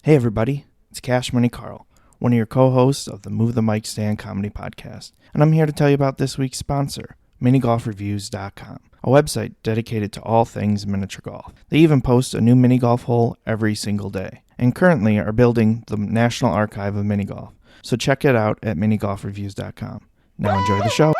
Hey everybody, it's Kash, Money Karl, one of your co-hosts of the Move the Mic Stand comedy podcast, and I'm here to tell you about this week's sponsor, minigolfreviews.com, a website dedicated to all things miniature golf. They even post a new mini golf hole every single day, and currently are building the National Archive of Mini Golf, so check it out at minigolfreviews.com. Now enjoy the show.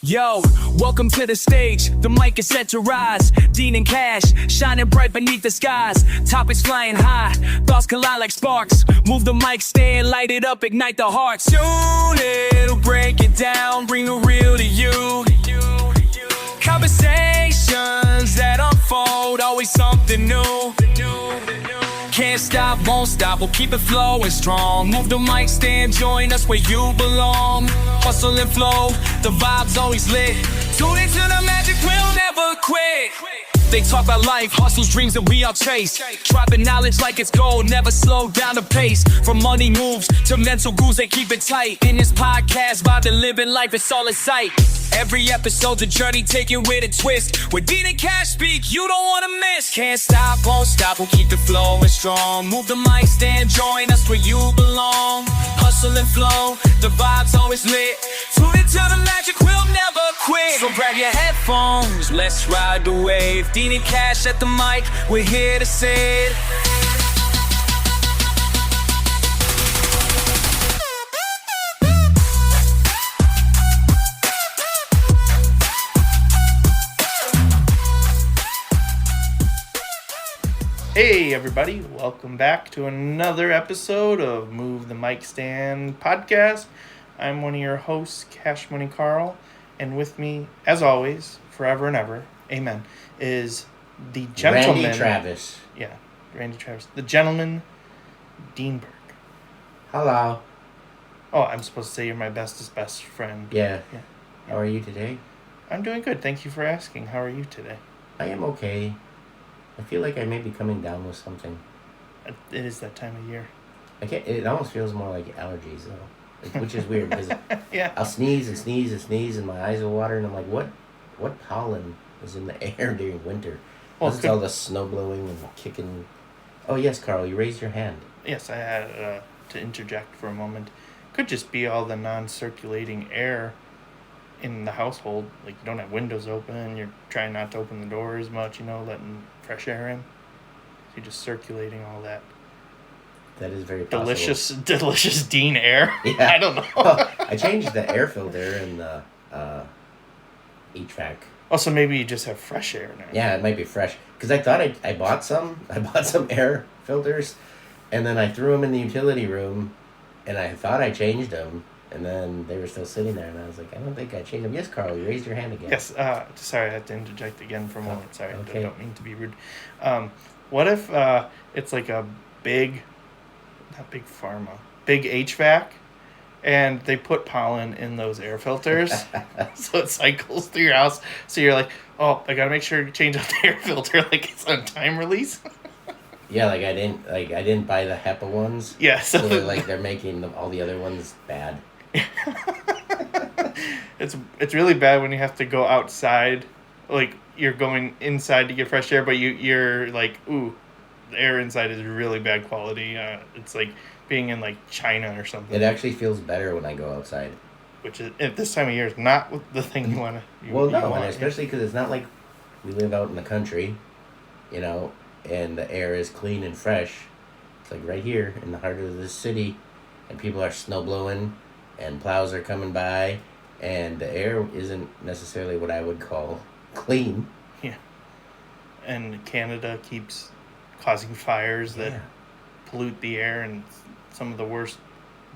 Yo, welcome to the stage. The mic is set to rise. Dean and Kash, shining bright beneath the skies. Topics flying high, thoughts collide like sparks. Move the mic stand, light it up, ignite the hearts. Tune it'll break it down, bring the real to you. Conversations that unfold, always something new. Can't stop, won't stop, we'll keep it flowing strong. Move the mic stand, join us where you belong. Hustle and flow, the vibe's always lit. Tune into the magic, we'll never quit. They talk about life, hustles, dreams that we all chase. Dropping knowledge like it's gold, never slow down the pace. From money moves to mental goals, they keep it tight. In this podcast, vibe and living life, it's all in sight. Every episode's a journey, take it with a twist. Where Dean and Kash speak, you don't wanna miss. Can't stop, won't stop, we'll keep the flowing strong. Move the mic stand, join us where you belong. Hustle and flow, the vibe's always lit. Tune into the magic, we'll never quit. So grab your headphones, let's ride the wave. Dean and Kash at the mic, we're here to say it. Hey everybody, welcome back to another episode of Move the Mic Stand podcast. I'm one of your hosts, Kash, Money Karl, and with me, as always, forever and ever, amen, is the gentleman... Randy Travis. Yeah, Randy Travis. The gentleman, Dean Berg. Hello. Oh, I'm supposed to say you're my bestest best friend. Yeah. How are you today? I'm doing good, thank you for asking. How are you today? I am okay. I feel like I may be coming down with something. It is that time of year. It almost feels more like allergies, though, which is weird, because Yeah. I'll sneeze and sneeze and sneeze, and my eyes will water, and I'm like, what pollen is in the air during winter? Well, It's all the snow blowing and kicking. Oh, yes, Carl, you raised your hand. Yes, I had to interject for a moment. Could just be all the non-circulating air in the household. Like, you don't have windows open, you're trying not to open the door as much, letting fresh air in. So you're just circulating all that That is very possible. delicious Dean air. Yeah. I don't know. Well, I changed the air filter in the HVAC. Oh, so maybe you just have fresh air now. Yeah, it might be fresh. Because I thought I bought some. I bought some air filters, and then I threw them in the utility room, and I thought I changed them, and then they were still sitting there, and I was like, I don't think I changed them. Yes, Carl, you raised your hand again. Yes, sorry, I had to interject again for a moment. Sorry, okay. I don't mean to be rude. What if it's like a big HVAC, and they put pollen in those air filters, so it cycles through your house. So you're like, oh, I gotta make sure to change out the air filter, like it's on time release. Yeah, I didn't buy the HEPA ones. Yeah, so they're making all the other ones bad. It's really bad when you have to go outside, like you're going inside to get fresh air, but you're like, ooh, the air inside is really bad quality. It's like being in like China or something. It actually feels better when I go outside. Which is, at this time of year, is not the thing you want to. Well, no, and especially because it's not like we live out in the country, and the air is clean and fresh. It's like right here in the heart of the city, and people are snow blowing, and plows are coming by, and the air isn't necessarily what I would call clean. Yeah. And Canada keeps causing fires that pollute the air, and some of the worst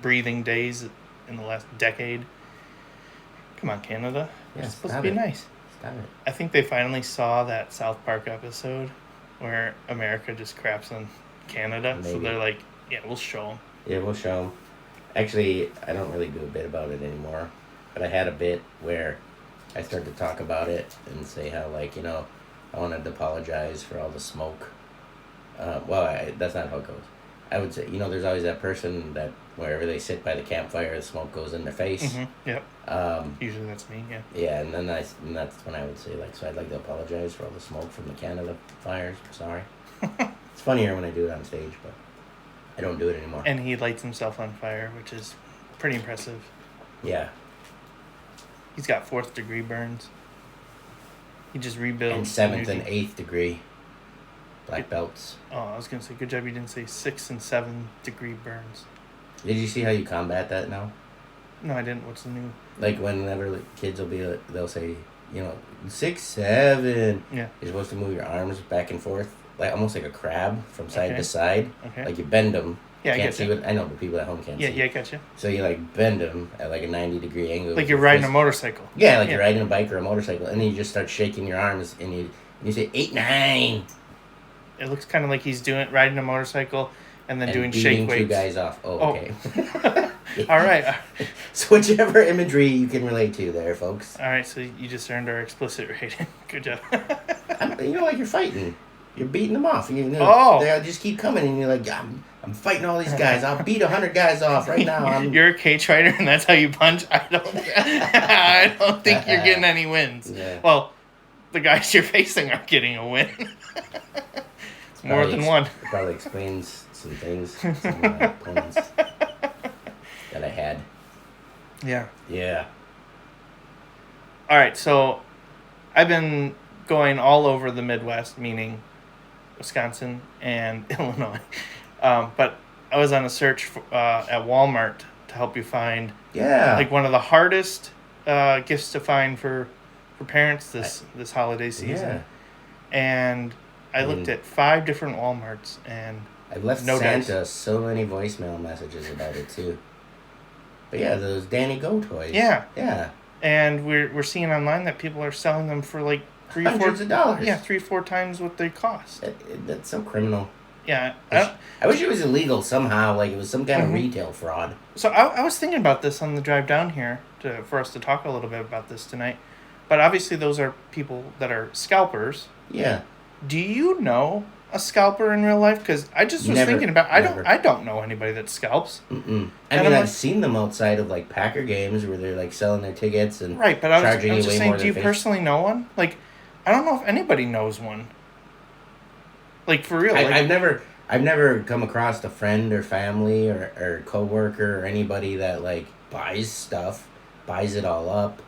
breathing days in the last decade. Come on, Canada. Yeah, It's supposed to be nice. Stop it. I think they finally saw that South Park episode where America just craps on Canada. Maybe. So they're like, yeah, we'll show them. Yeah, we'll show them. Actually, I don't really do a bit about it anymore, but I had a bit where I started to talk about it and say how, I wanted to apologize for all the smoke. That's not how it goes. I would say, there's always that person that wherever they sit by the campfire, the smoke goes in their face. Yep. Usually that's me. Yeah. Yeah, and that's when I would say, like, so I'd like to apologize for all the smoke from the Canada fires. Sorry. It's funnier when I do it on stage, but I don't do it anymore. And he lights himself on fire, which is pretty impressive. Yeah. He's got 4th degree burns. He just rebuilds. And 7th and 8th degree black belts. Oh, I was gonna say, good job you didn't say 6th and 7th degree burns. Did you see how you combat that now? No, I didn't. What's the new? Like whenever kids they'll say, 6, 7. Yeah. You're supposed to move your arms back and forth, like almost like a crab from side to side. Okay. Like you bend them. Yeah, can't I see what I know, but people at home can't see. Yeah, I gotcha. So you like bend them at like a 90-degree angle. Like you're riding a motorcycle. Yeah, like you're riding a bike or a motorcycle, and then you just start shaking your arms, and you say 8, 9. It looks kind of like he's riding a motorcycle, and then doing beating shake weights. 2 guys off. Oh, okay. All right. So whichever imagery you can relate to there, folks. All right, so you just earned our explicit rating. Good job. Like you're fighting. You're beating them off. They just keep coming, and you're like, I'm fighting all these guys. I'll beat 100 guys off right now. You're a cage fighter, and that's how you punch? I don't think you're getting any wins. Yeah. Well, the guys you're facing are getting a win. It's more than one. It probably explains some things, some of my opponents that I had. Yeah. Yeah. All right, so I've been going all over the Midwest, meaning Wisconsin and Illinois. But I was on a search for, at Walmart to help you find like one of the hardest gifts to find for parents this holiday season. Yeah. And I looked at 5 different Walmarts, and I've left Santa so many voicemail messages about it too. But yeah, those Danny Go toys. Yeah. Yeah. And we're seeing online that people are selling them for like $300 of dollars. Yeah, 3-4 times what they cost. That's so criminal. Yeah. I wish it was illegal somehow, like it was some kind of retail fraud. So I was thinking about this on the drive down here for us to talk a little bit about this tonight. But obviously those are people that are scalpers. Yeah. Do you know a scalper in real life? Because I just was thinking about I don't know anybody that scalps. Mm-mm. I've seen them outside of like Packer games where they're like selling their tickets and right. But I was just saying, do you face. Personally know one? Like, I don't know if anybody knows one. Like for real. I've never come across a friend or family or coworker or anybody that like buys stuff, buys it all up,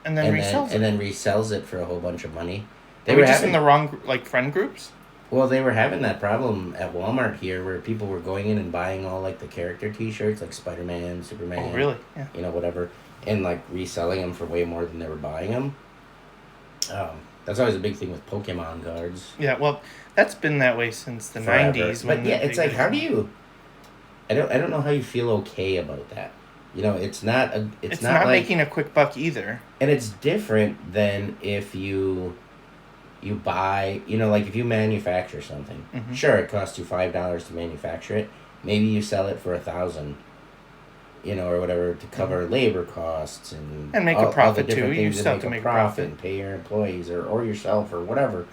and then resells it for a whole bunch of money. They were just in the wrong friend groups. Well, they were having that problem at Walmart here where people were going in and buying all like the character T-shirts like Spider-Man, Superman. Oh, really? Yeah. Whatever, and like reselling them for way more than they were buying them. That's always a big thing with Pokemon cards. Yeah, well, that's been that way since the forever. 90s. But yeah, it's like, how do you? I don't know how you feel okay about that. It's not like, making a quick buck either. And it's different than if you buy, like if you manufacture something. Mm-hmm. Sure, it costs you $5 to manufacture it. Maybe you sell it for $1,000. Or whatever to cover labor costs and make a profit too. You still have to make a profit and pay your employees or yourself or whatever.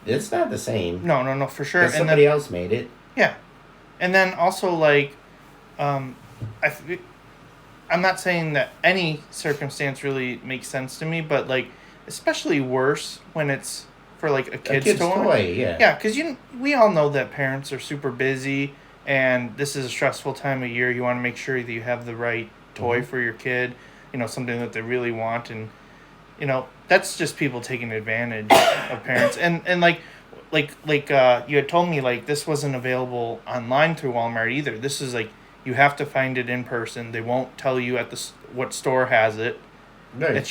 It's not the same. No, for sure. And somebody else made it. Yeah, and then also like, I'm not saying that any circumstance really makes sense to me, but like especially worse when it's for like a kid's toy. Yeah. Yeah, because we all know that parents are super busy. And this is a stressful time of year. You want to make sure that you have the right toy for your kid, something that they really want. And, that's just people taking advantage of parents. And like you had told me, like, this wasn't available online through Walmart either. This is like, you have to find it in person. They won't tell you at what store has it. Right. That's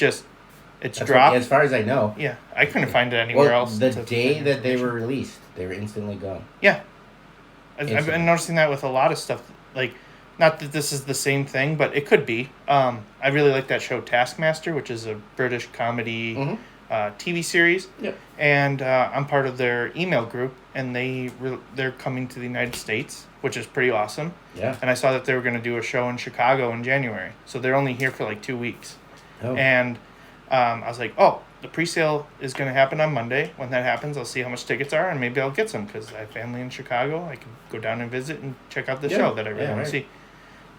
dropped. As far as I know. Yeah, I couldn't find it anywhere else. The day that they were released, they were instantly gone. Yeah. I've been noticing that with a lot of stuff. Like, not that this is the same thing, but it could be. I really like that show Taskmaster, which is a British comedy TV series. Yep. And I'm part of their email group, and they're coming to the United States, which is pretty awesome. Yeah. And I saw that they were going to do a show in Chicago in January. So they're only here for like 2 weeks. Oh. And I was like, oh, the pre-sale is going to happen on Monday. When that happens, I'll see how much tickets are, and maybe I'll get some because I have family in Chicago. I can go down and visit and check out the show that I really want to see.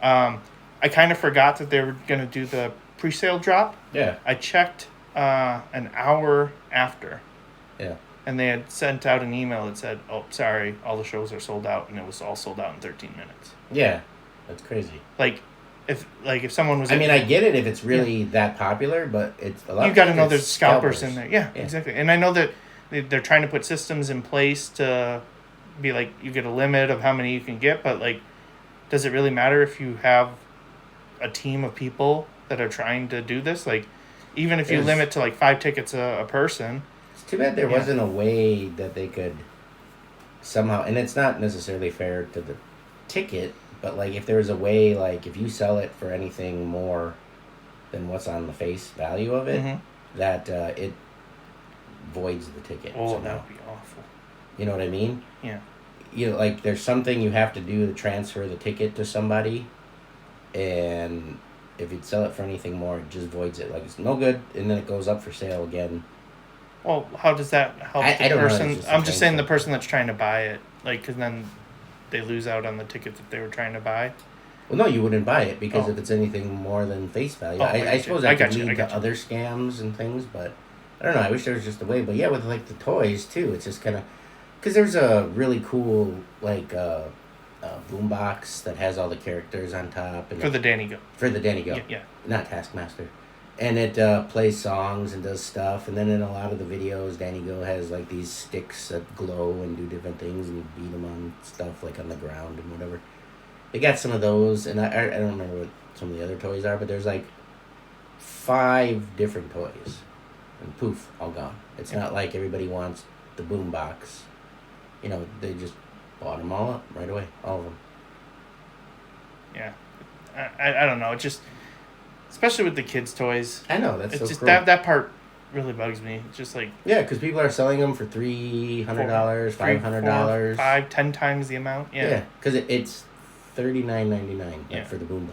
I kind of forgot that they were going to do the pre-sale drop. Yeah. I checked an hour after. Yeah. And they had sent out an email that said, oh, sorry, all the shows are sold out, and it was all sold out in 13 minutes. Yeah. That's crazy. If someone was... I mean, I get it if it's really that popular, but it's a lot. You got to know there's scalpers in there. Yeah, exactly. And I know that they're trying to put systems in place to be like, you get a limit of how many you can get, but like, does it really matter if you have a team of people that are trying to do this? Like, even if you limit to like 5 tickets a person... It's too bad there wasn't a way that they could somehow... And it's not necessarily fair to the ticket... But, like, if there was a way, like, if you sell it for anything more than what's on the face value of it, that it voids the ticket. Oh, that would be awful. You know what I mean? Yeah. You know, like, there's something you have to do to transfer the ticket to somebody, and if you'd sell it for anything more, it just voids it. Like, it's no good, and then it goes up for sale again. Well, how does that help I the don't person? know, I'm just saying the person that's trying to buy it, like, because then... they lose out on the tickets that they were trying to buy. Well, no, you wouldn't buy it because if it's anything more than face value, I suppose that could lead to other scams and things. But I don't know. I wish there was just a way. But yeah, with like the toys too, it's just kind of because there's a really cool like boombox that has all the characters on top and for the Danny Go. For the Danny Go, yeah. Not Taskmaster. And it plays songs and does stuff. And then in a lot of the videos, Danny Go has like these sticks that glow and do different things, and you beat them on stuff like on the ground and whatever. They got some of those, and I don't remember what some of the other toys are, but there's like 5 different toys, and poof, all gone. It's not like everybody wants the boom box. You know, they just bought them all up right away, all of them. Yeah, I don't know. It just. Especially with the kids' toys. I know, that's so just cool. That part really bugs me. It's just like... Yeah, because people are selling them for $300, $500. 5, 10 times the amount. Yeah, because it's $39.99 for the boombox.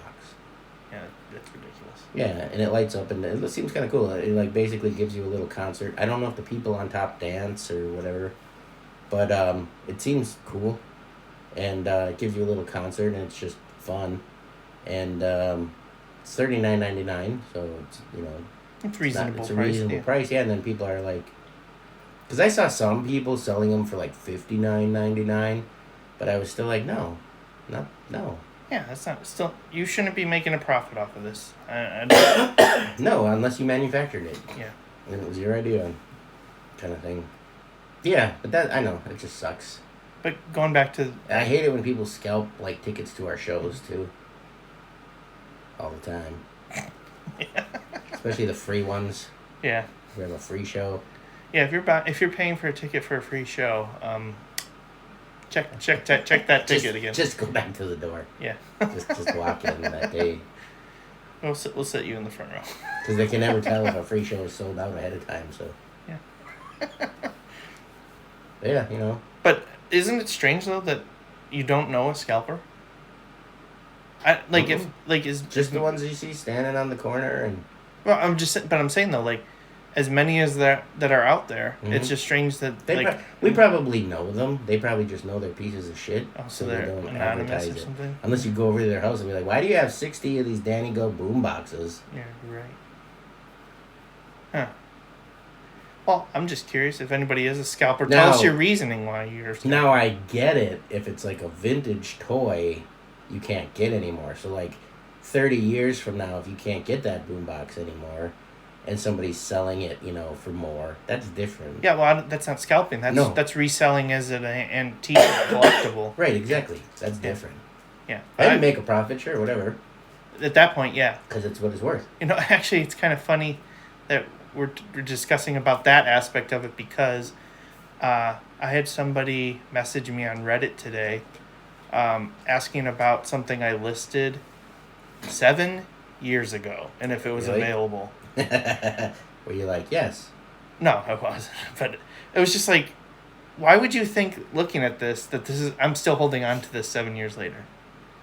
Yeah, that's ridiculous. Yeah, and it lights up, and it seems kind of cool. It like basically gives you a little concert. I don't know if the people on top dance or whatever, but it seems cool. And it gives you a little concert, and it's just fun. And... it's $39.99, so it's, you know... It's reasonable it's a reasonable price, yeah. And then people are like... Because I saw some people selling them for like $59.99, but I was still like, no. Yeah, that's not... Still, you shouldn't be making a profit off of this. No, unless you manufactured it. Yeah. And it was your idea, kind of thing. Yeah, but that, I know, it just sucks. But going back to... I hate it when people scalp, like, tickets to our shows, too. All the time. Yeah. Especially the free ones. Yeah. We have a free show. Yeah, if you're paying for a ticket for a free show, check that ticket again. Just go back to the door. Yeah. just walk in that day. We'll sit you in the front row. Because they can never tell if a free show is sold out ahead of time. So. Yeah. Yeah, you know. But isn't it strange though that you don't know a scalper? Is just the ones you see standing on the corner and. Well, I'm saying though, like, as many as that are out there, it's just strange that we probably know them. They probably just know they're pieces of shit, so they they're don't anonymous advertise or it. something. Unless you go over to their house and be like, "Why do you have 60 of these Danny Go boom boxes?" Yeah, you're right. Huh. Well, I'm just curious if anybody is a scalper. Tell us your reasoning why you're a scalper. Now I get it. If it's like a vintage toy, you can't get anymore. So like 30 years from now, if you can't get that boombox anymore and somebody's selling it, you know, for more, that's different. Yeah, well, that's not scalping. That's reselling as an antique collectible. Right, exactly. That's different. Yeah. I make a profit, sure, whatever. At that point, yeah. Because it's what it's worth. You know, actually, it's kind of funny that we're discussing about that aspect of it because I had somebody message me on Reddit today asking about something I listed 7 years ago and if it was available. Were you like, yes? No, I wasn't. But it was just like, why would you think, looking at this, that I'm still holding on to this 7 years later?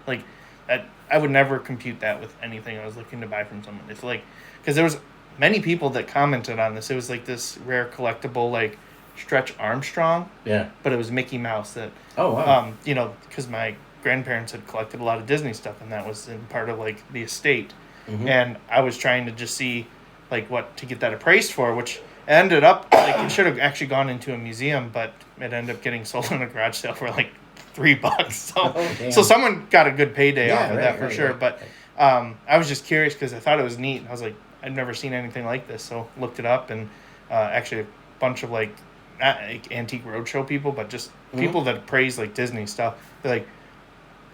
Like, I would never compute that with anything I was looking to buy from someone. It's like, because there was many people that commented on this. It was like this rare collectible, like Stretch Armstrong, Yeah. but it was Mickey Mouse. That Oh, wow. you know, because my grandparents had collected a lot of Disney stuff, and that was in part of like the estate. Mm-hmm. And I was trying to just see like what to get that appraised for, which ended up like it should have actually gone into a museum, but it ended up getting sold in a garage sale for like $3. So, damn. so someone got a good payday Yeah, off of right, that for right, sure. right, But I was just curious because I thought it was neat. I was like, I'd never seen anything like this, so looked it up, and actually a bunch of like not like antique roadshow people, but just people that praise like Disney stuff. They're like,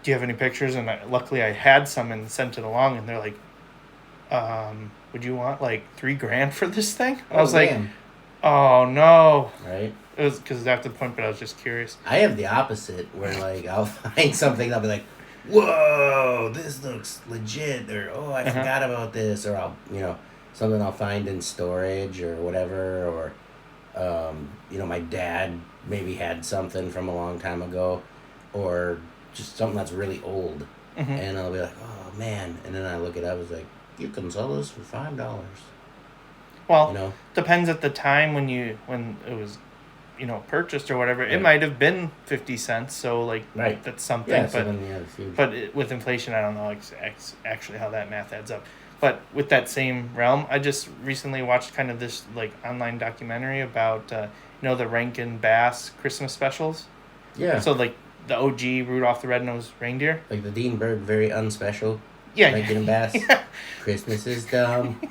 "Do you have any pictures?" And luckily I had some and sent it along, and they're like, "Would you want like $3,000 for this thing?" I was like, damn. "Oh no!" Right. It was because after the point, but I was just curious. I have the opposite where like I'll find something and I'll be like, "Whoa, this looks legit," or "Oh, I forgot about this," or I'll something I'll find in storage or whatever, or my dad maybe had something from a long time ago, or just something that's really old, and I'll be like, "Oh man," and then I look it up, it's like, "You can sell this for $5." Well, depends at the time when it was, purchased or whatever. It might have been 50 cents, so like that's something. Yeah, but so then, it's huge. with inflation, I don't know actually how that math adds up. But with that same realm, I just recently watched kind of this like online documentary about the Rankin Bass Christmas specials. Yeah. So like the OG Rudolph the Red-Nosed Reindeer. Like the Dean Berg very unspecial. Yeah. Rankin and Bass. Yeah. Christmas is dumb.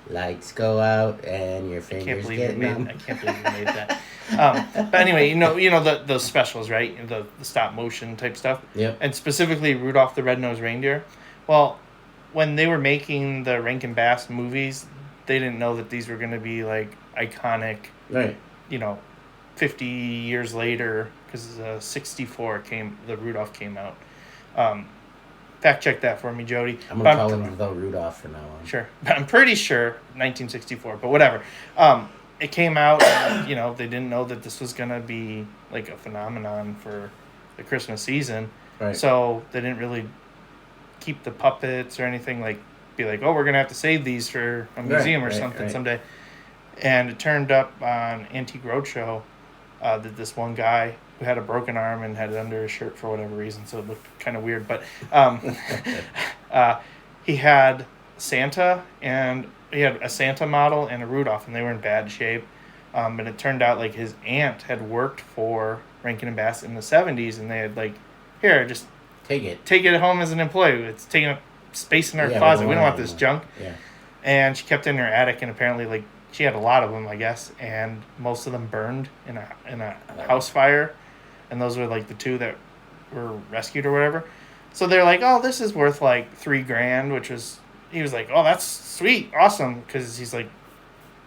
Lights go out and your fingers get numb. I can't believe you made that. But anyway, those specials, right? The stop motion type stuff. Yep. And specifically Rudolph the Red-Nosed Reindeer. Well, when they were making the Rankin Bass movies, they didn't know that these were going to be like iconic. Right. 50 years later, because 64 the Rudolph came out. Fact check that for me, Jody. I'm going to call him the Rudolph from now on. Sure. But I'm pretty sure 1964, but whatever. It came out, and, they didn't know that this was going to be like a phenomenon for the Christmas season. Right. So they didn't really keep the puppets or anything, like be like, oh, we're going to have to save these for a museum or something someday. And it turned up on Antique Roadshow that this one guy who had a broken arm and had it under his shirt for whatever reason, so it looked kind of weird. But he had Santa, and he had a Santa model and a Rudolph, and they were in bad shape. And it turned out like his aunt had worked for Rankin and Bass in the 70s, and they had like, here, just take it home as an employee. It's taking up space in our closet. We don't want this junk. Yeah. And she kept it in her attic, and apparently like she had a lot of them, I guess, and most of them burned in a house fire. And those were like the two that were rescued or whatever. So they're like, oh, this is worth like $3,000, he was like, oh, that's sweet, awesome, because he's like,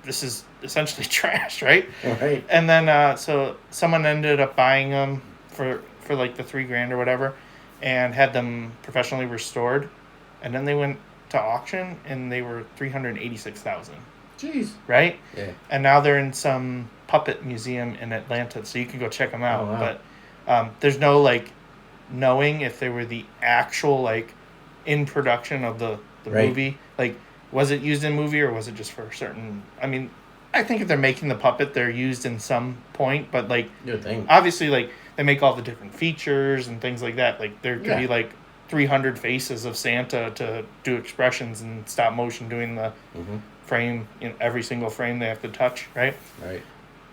this is essentially trash, right? Right. And then so someone ended up buying them for like the $3,000 or whatever, and had them professionally restored, and then they went to auction and they were $386,000. Jeez. Right? Yeah. And now they're in some puppet museum in Atlanta, so you can go check them out. Oh, wow. But there's no like knowing if they were the actual like in production of the movie. Like, was it used in movie or was it just for certain? I mean, I think if they're making the puppet, they're used in some point. But like, obviously, like they make all the different features and things like that. Like there could be like 300 faces of Santa to do expressions and stop motion doing the frame. Every single frame they have to touch, right? Right.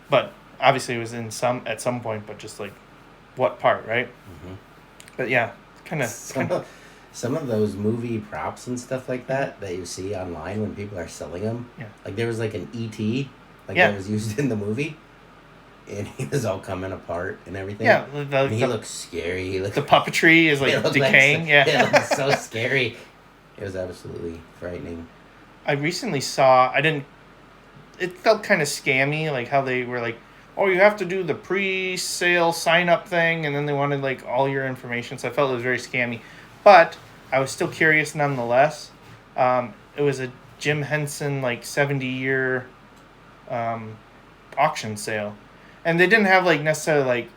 But obviously, it was at some point, but just like what part, right? But yeah, kind of. Some of those movie props and stuff like that you see online when people are selling them. Yeah. Like there was like an E.T. that was used in the movie, and he was all coming apart and everything. Yeah. And he looks scary. The puppetry is like decaying. It looks so scary. It was absolutely frightening. I recently saw. It felt kind of scammy, like how they were like, oh, you have to do the pre-sale sign-up thing, and then they wanted like all your information. So I felt it was very scammy, but I was still curious nonetheless. It was a Jim Henson like 70-year auction sale, and they didn't have like necessarily like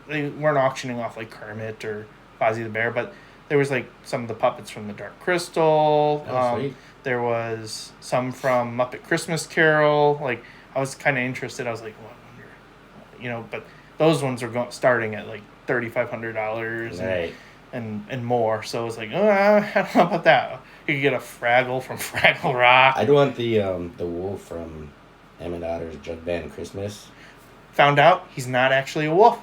they weren't auctioning off like Kermit or Fozzie the Bear, but there was like some of the puppets from the Dark Crystal. Oh, sweet. There was some from Muppet Christmas Carol. Like, I was kind of interested. I was like, well, I wonder, but those ones are starting at like $3,500 Right. and more. So I was like, I don't know about that. You could get a Fraggle from Fraggle Rock. I'd want the wolf from Emmett Otter's Jug Band Christmas. Found out he's not actually a wolf.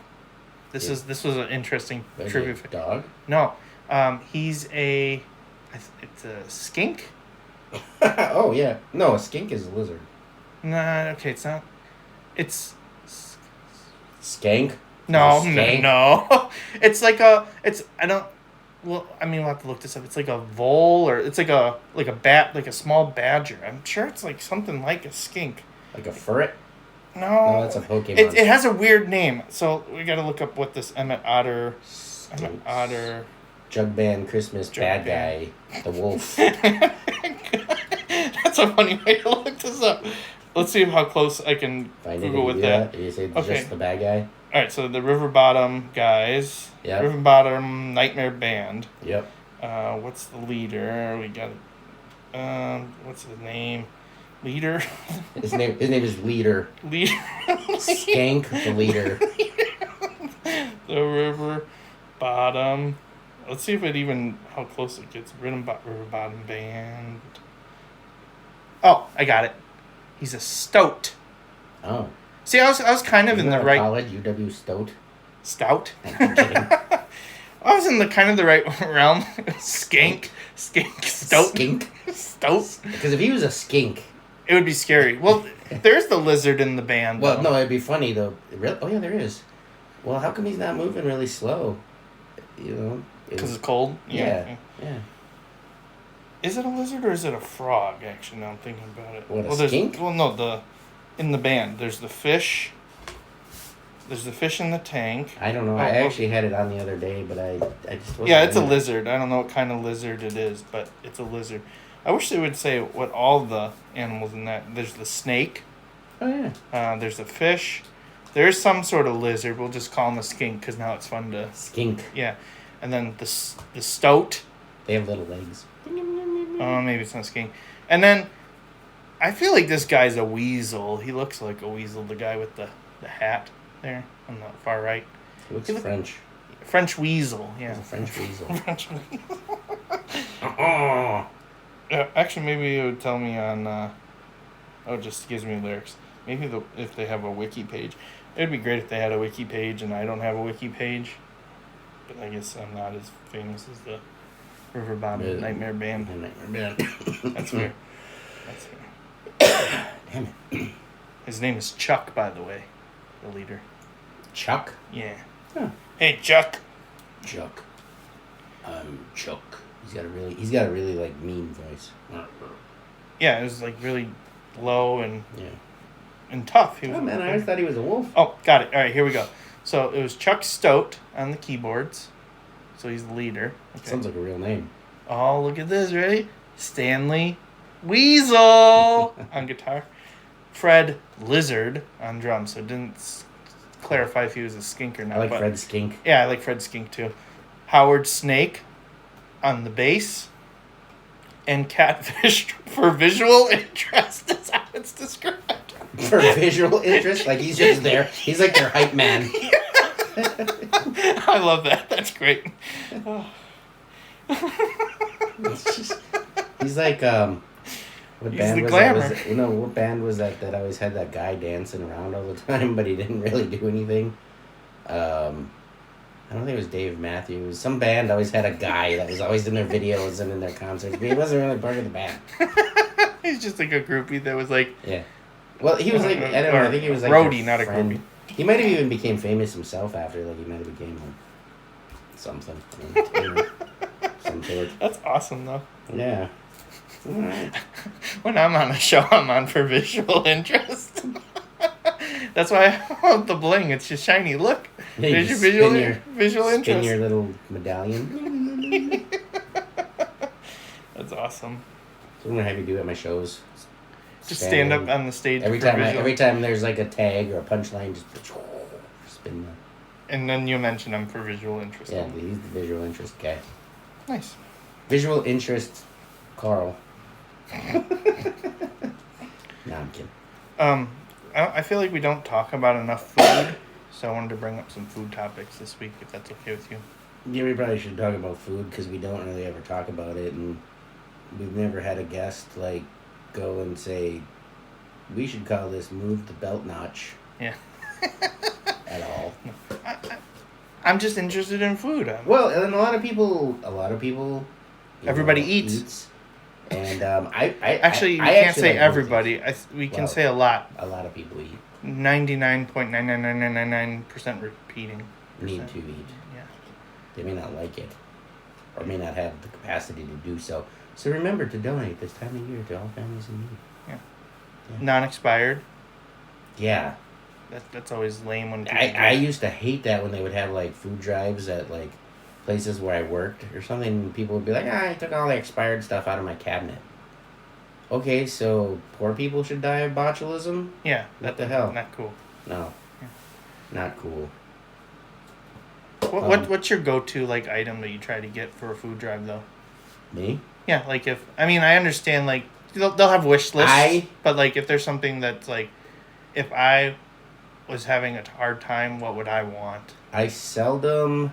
This was an interesting trivia. A dog? No, he's it's a skink. Oh yeah, no, a skink is a lizard. Nah, okay, it's not. It's Skank? no. It's like I don't. Well, I mean, we'll have to look this up. It's like a vole, or it's like a bat, like a small badger. I'm sure it's like something like a skink. Like a furret? No, that's a Pokemon. It has a weird name, so we got to look up what this Emmett Otter. Jug Band Christmas bad guy, the wolf. That's a funny way to look this up. Let's see how close I can Google with that. You say Okay. just the bad guy? All right, so the River Bottom guys. Yeah. River Bottom Nightmare Band. Yep. What's the leader? We got. What's his name? Leader. His name is Leader. Leader. Skank the Leader. The River Bottom. Let's see if it even how close it gets. River Bottom Band. Oh, I got it. He's a stoat. Oh. See, I was kind of in the right college, UW Stoat. stout. I'm kidding. I was in the kind of the right realm. Skink, stoat, Skink. stoat. Because if he was a skink. It would be scary. Well, there's the lizard in the band. Well, though. no, it'd be funny though. Oh yeah, there is. Well, how come he's not moving really slow? Because it's cold. Yeah. Is it a lizard or is it a frog? Actually, now I'm thinking about it. What, a skink? Well, no, in the band, there's the fish. There's the fish in the tank. I don't know. I actually had it on the other day, but I just wasn't. Yeah, it's a lizard. I don't know what kind of lizard it is, but it's a lizard. I wish they would say what all the animals in that. There's the snake. Oh yeah. There's a fish. There's some sort of lizard. We'll just call him a skink because now it's fun to. Skink. Yeah, and then the stoat. They have little legs. Oh, maybe it's not skink. And then, I feel like this guy's a weasel. He looks like a weasel. The guy with the hat there on the far right. He looks French. French weasel. Yeah. He's a French weasel. French weasel. Actually, maybe it would tell me on. It just gives me lyrics. Maybe if they have a wiki page, it'd be great if they had a wiki page, and I don't have a wiki page. But I guess I'm not as famous as the River Bottom Nightmare Band. That's fair. That's fair. Damn it. His name is Chuck, by the way, the leader. Chuck? Yeah. Huh. Hey, Chuck. Chuck. I'm Chuck. He's got a really like mean voice. Yeah, it was like really low and tough. He was, oh man, I always thought he was a wolf. Oh, got it. All right, here we go. So it was Chuck Stoat on the keyboards. So he's the leader. Okay. Sounds like a real name. Oh, look at this, ready? Stanley Weasel on guitar. Fred Lizard on drums. So it didn't clarify if he was a skink or not. I like Fred Skink. Yeah, I like Fred Skink too. Howard Snake on the bass. And Catfish for visual interest is how it's described. For visual interest? Like he's just there. He's like their hype man. I love that. That's great. He's like what band was glamour. that? What band was that always had that guy dancing around all the time, but he didn't really do anything? I don't think it was Dave Matthews. Some band always had a guy that was always in their videos and in their concerts, but he wasn't really part of the band. He's just like a groupie that was like... Yeah. Well, he was like... I don't know. I think he was like... roadie, not a groupie. He might have even became famous himself after. Like, he might have became something. Some sort. That's awesome, though. Yeah. All right. When I'm on a show, I'm on for visual interest. That's why I want the bling. It's just shiny. Look. Yeah, There's your visual interest. Spin your little medallion. That's awesome. So I'm going to have you do it at my shows. Just stand up on the stage. Every time there's like a tag or a punchline, just spin the... And then you mention him for visual interest. Yeah, he's the visual interest guy. Nice. Visual interest, Carl. No, I'm kidding. I feel like we don't talk about enough food, so I wanted to bring up some food topics this week, if that's okay with you. Yeah, we probably should talk about food because we don't really ever talk about it, and we've never had a guest like go and say, we should call this "Move the Belt Notch." Yeah. At all. I'm just interested in food. Well, and a lot of people. Everybody eats. And you can't say everybody. We can say a lot. A lot of people eat. 99.99999% repeating. Need to eat. Yeah. They may not like it, or may not have the capacity to do so. So remember to donate this time of year to all families in need. Yeah. Non-expired. Yeah. That's always lame when people I used to hate that when they would have like food drives at like places where I worked or something, and people would be like, I took all the expired stuff out of my cabinet. Okay, so poor people should die of botulism? Yeah. What the hell? Not cool. No. Yeah. Not cool. What's your go-to like item that you try to get for a food drive though? Me? Yeah, like I understand like they'll have wish lists, but like if there's something that's like, if I was having a hard time, what would I want? I seldom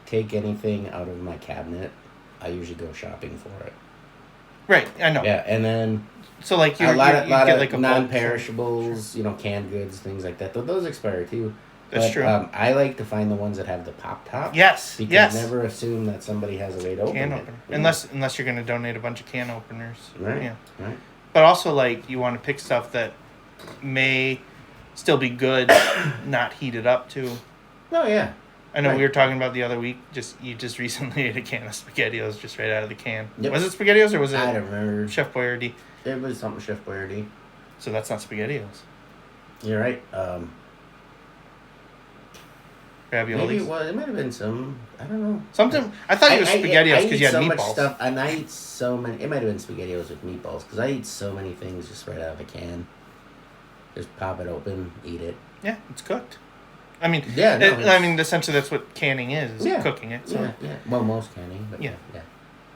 take anything out of my cabinet. I usually go shopping for it. Right, I know. Yeah, and then so like a lot of like a non-perishables, canned goods, things like that. Though those expire too. That's true. I like to find the ones that have the pop top. Yes. Because never assume that somebody has a way to open can it. Opener. Unless you're going to donate a bunch of can openers. Right. Yeah. Right. But also like you want to pick stuff that may still be good, not heated up too. Oh yeah. I know we were talking about the other week. You just recently ate a can of SpaghettiOs just right out of the can. Yep. Was it SpaghettiOs or was it? I don't remember. Chef Boyardee. It was something Chef Boyardee. So that's not SpaghettiOs. You're right. Raviolis. Maybe it was. It might have been some. I don't know. Something. I thought it was SpaghettiOs because you had so meatballs. Much stuff, and I eat so many. It might have been SpaghettiOs with meatballs because I eat so many things just right out of the can. Just pop it open, eat it. Yeah, it's cooked. I mean, essentially that's what canning is cooking it. So. Yeah. Well, most canning, but yeah.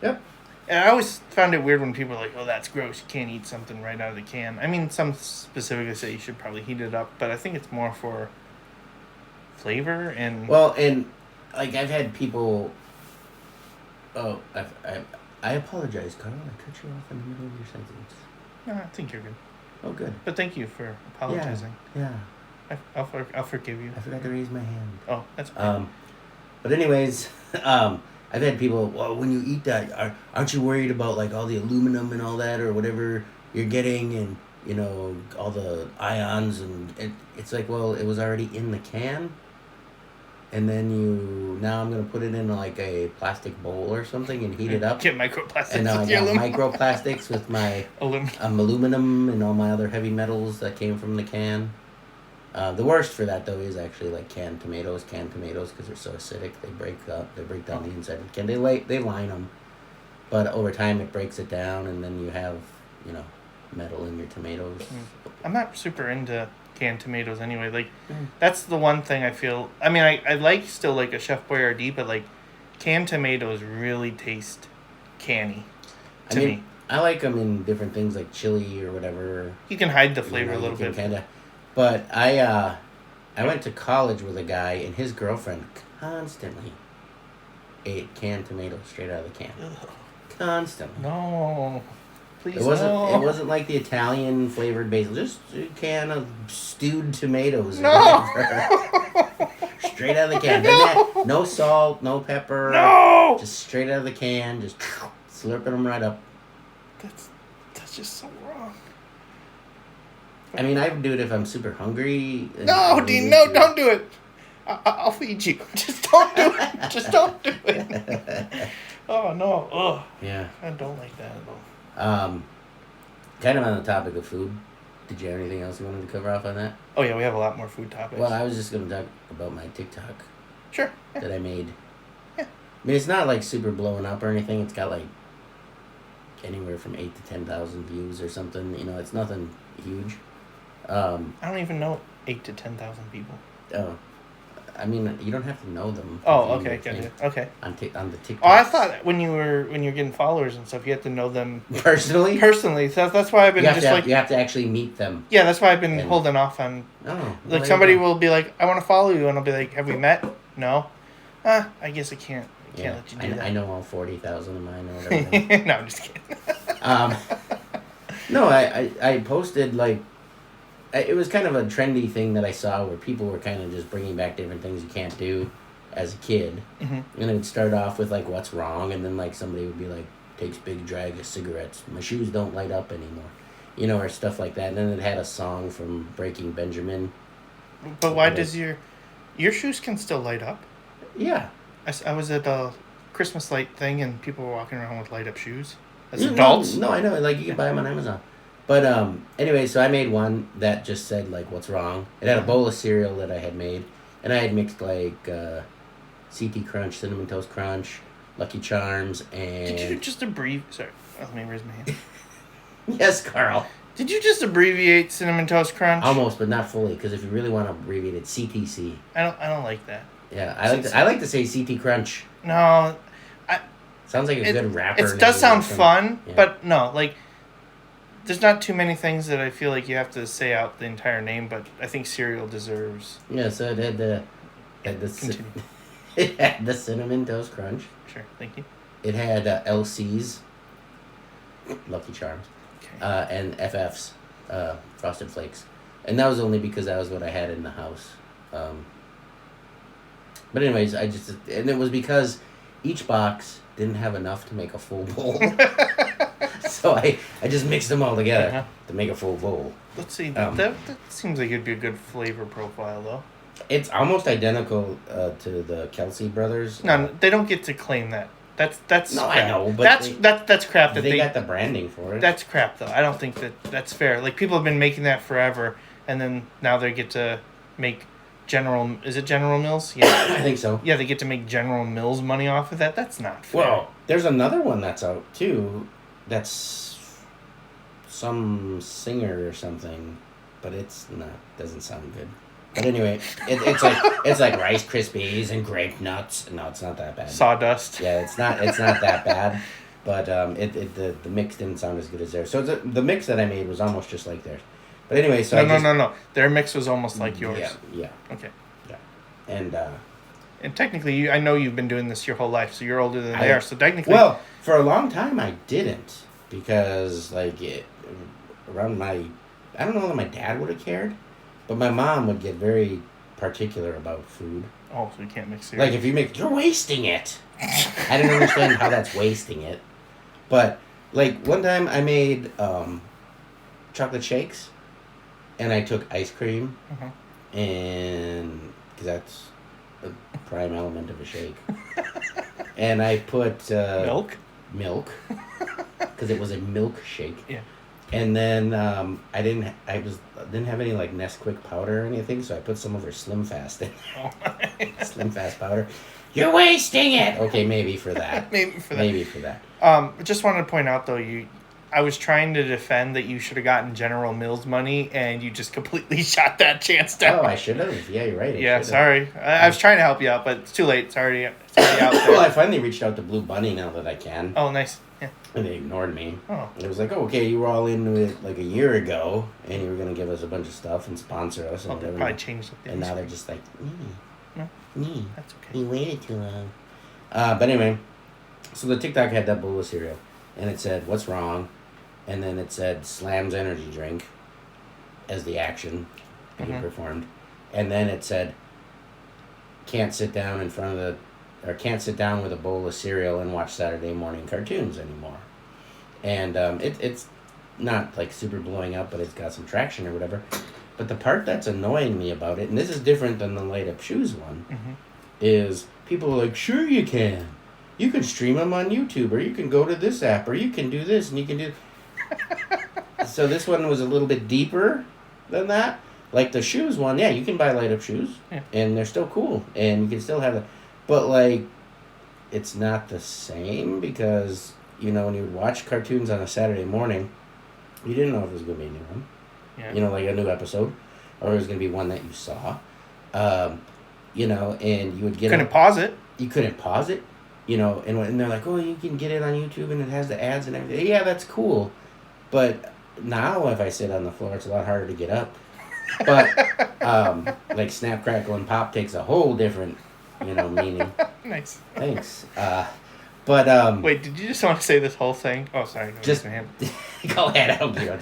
Yep. And I always found it weird when people are like, "Oh, that's gross. You can't eat something right out of the can." I mean, some specifically say you should probably heat it up, but I think it's more for flavor and. Well, and like I've had people. Oh, I apologize, Carl. I cut you off in the middle of your sentence. No, I think you're good. Oh, good. But thank you for apologizing. Yeah. I'll forgive you. I forgot to raise my hand. Oh, that's okay. But anyways, I've had people, well, when you eat that, aren't you worried about like all the aluminum and all that or whatever you're getting and, all the ions and it's like, well, it was already in the can. And then now I'm going to put it in like a plastic bowl or something and heat it up. Get microplastics. And now I got microplastics with my aluminum and all my other heavy metals that came from the can. The worst for that though is actually like canned tomatoes because they're so acidic they break down the inside of the can. They line them, but over time it breaks it down and then you have metal in your tomatoes. I'm not super into canned tomatoes anyway. Like that's the one thing I feel. I mean, I like still like a Chef Boyardee, but like canned tomatoes really taste canny to me. I like them in different things like chili or whatever. You can hide the flavor a little bit. But I went to college with a guy, and his girlfriend constantly ate canned tomatoes straight out of the can. Ugh. Constantly. No, please. It wasn't like the Italian flavored basil. Just a can of stewed tomatoes. No. Straight out of the can. No salt, no pepper. No. Just straight out of the can. Just slurping them right up. That's just so wrong. I mean, I would do it if I'm super hungry. No, Dean, no, don't do it. I'll feed you. Just don't do it. Just don't do it. Oh, no. Ugh. Yeah. I don't like that at all. Kind of on the topic of food. Did you have anything else you wanted to cover off on that? Oh, yeah, we have a lot more food topics. Well, I was just going to talk about my TikTok. Sure. Yeah. That I made. Yeah. I mean, it's not like super blowing up or anything. It's got like anywhere from 8,000 to 10,000 views or something. It's nothing huge. I don't even know 8,000 to 10,000 people. Oh, I mean, you don't have to know them. Oh, okay, gotcha. Okay. On the TikTok. Oh, I thought when you're getting followers and stuff, you have to know them personally. So that's why I've been you have to actually meet them. Yeah, that's why I've been holding off on. Oh, like somebody will be like, I want to follow you, and I'll be like, have we met? No. I guess I can't. Can't let you do that. I know all 40,000 of mine or whatever. No, I'm just kidding. No, I posted like. It was kind of a trendy thing that I saw where people were kind of just bringing back different things you can't do as a kid. Mm-hmm. And it would start off with, like, what's wrong, and then, like, somebody would be like, takes big drag of cigarettes. My shoes don't light up anymore. Or stuff like that. And then it had a song from Breaking Benjamin. But why does your shoes can still light up? Yeah. I was at a Christmas light thing, and people were walking around with light-up shoes as adults. No, I know. Like, you can buy them on Amazon. But anyway, so I made one that just said, like, what's wrong. It had a bowl of cereal that I had made. And I had mixed, like, CT Crunch, Cinnamon Toast Crunch, Lucky Charms, and... Did you just abbreviate... Sorry, let me raise my hand. Yes, Carl. Did you just abbreviate Cinnamon Toast Crunch? Almost, but not fully, because if you really want to abbreviate it, CTC. I don't like that. Yeah, I like to say CT Crunch. No, sounds like a good rapper. It does sound fun, yeah. But no, like... There's not too many things that I feel like you have to say out the entire name, but I think cereal deserves. Yeah, so it had the it had the Cinnamon Toast Crunch. Sure, thank you. It had LC's, Lucky Charms, okay. And FF's, Frosted Flakes, and that was only because that was what I had in the house. But anyways, and it was because each box didn't have enough to make a full bowl. So I just mixed them all together to make a full bowl. Let's see. That seems like it'd be a good flavor profile, though. It's almost identical to the Kelsey brothers. No, they don't get to claim that. That's no, crap. I know, but that's crap. That they got the branding for it. That's crap, though. I don't think that's fair. Like, people have been making that forever, and then now they get to make General... Is it General Mills? Yeah, I think so. Yeah, they get to make General Mills money off of that. That's not fair. Well, there's another one that's out too. That's some singer or something, but it's not. Doesn't sound good. But anyway, it's like Rice Krispies and grape nuts. No, it's not that bad. Sawdust. Yeah, it's not that bad. But the mix didn't sound as good as theirs. So the mix that I made was almost just like theirs. But anyway, so no. Their mix was almost like yours. Yeah. Okay. Yeah. And technically, I know you've been doing this your whole life, so you're older than they are. So technically, well, for a long time I didn't, because around I don't know that my dad would have cared, but my mom would get very particular about food. Oh, so you can't mix cereal. Like, if you're wasting it. I didn't understand how that's wasting it, but like one time I made chocolate shakes, and I took ice cream, and because that's a prime element of a shake. And I put milk, because it was a milkshake. Yeah. And then I didn't have any like Nesquik powder or anything, so I put some of her Slim Fast in. Slim Fast powder. You're wasting it. Okay, maybe for that. Maybe for that. Just wanted to point out though, I was trying to defend that you should have gotten General Mills money, and you just completely shot that chance down. Oh, I should have. Yeah, you're right. Yeah, sorry. I was trying to help you out, but it's too late. It's already out there. Well, I finally reached out to Blue Bunny now that I can. Oh, nice. Yeah. And they ignored me. Oh. It was like, okay, you were all into it like a year ago, and you were going to give us a bunch of stuff and sponsor us. And they probably changed it. And now they're just like, that's okay. You waited too long. But anyway, so the TikTok had that bowl of cereal, and it said, what's wrong? And then it said Slam's energy drink as the action being performed. And then it said, can't sit down with a bowl of cereal and watch Saturday morning cartoons anymore. And it's not like super blowing up, but it's got some traction or whatever. But the part that's annoying me about it, and this is different than the light up shoes one, is people are like, sure you can. You can stream them on YouTube, or you can go to this app, or you can do this, and you can do... So this one was a little bit deeper than that. Like the shoes one, yeah, you can buy light up shoes, and they're still cool, and you can still have it. But like, it's not the same, because when you would watch cartoons on a Saturday morning, you didn't know if it was going to be a new one, like a new episode, or it was going to be one that you saw. you know, and you would get Couldn't pause it. You couldn't pause it, you know, and they're like, oh, you can get it on YouTube and it has the ads and everything. Yeah, that's cool. But now if I sit on the floor, it's a lot harder to get up. But like Snap, Crackle, and Pop takes a whole different, you know, meaning. Nice. Thanks. But wait, did you just want to say this whole thing? Oh, sorry. No, just go ahead. I don't care.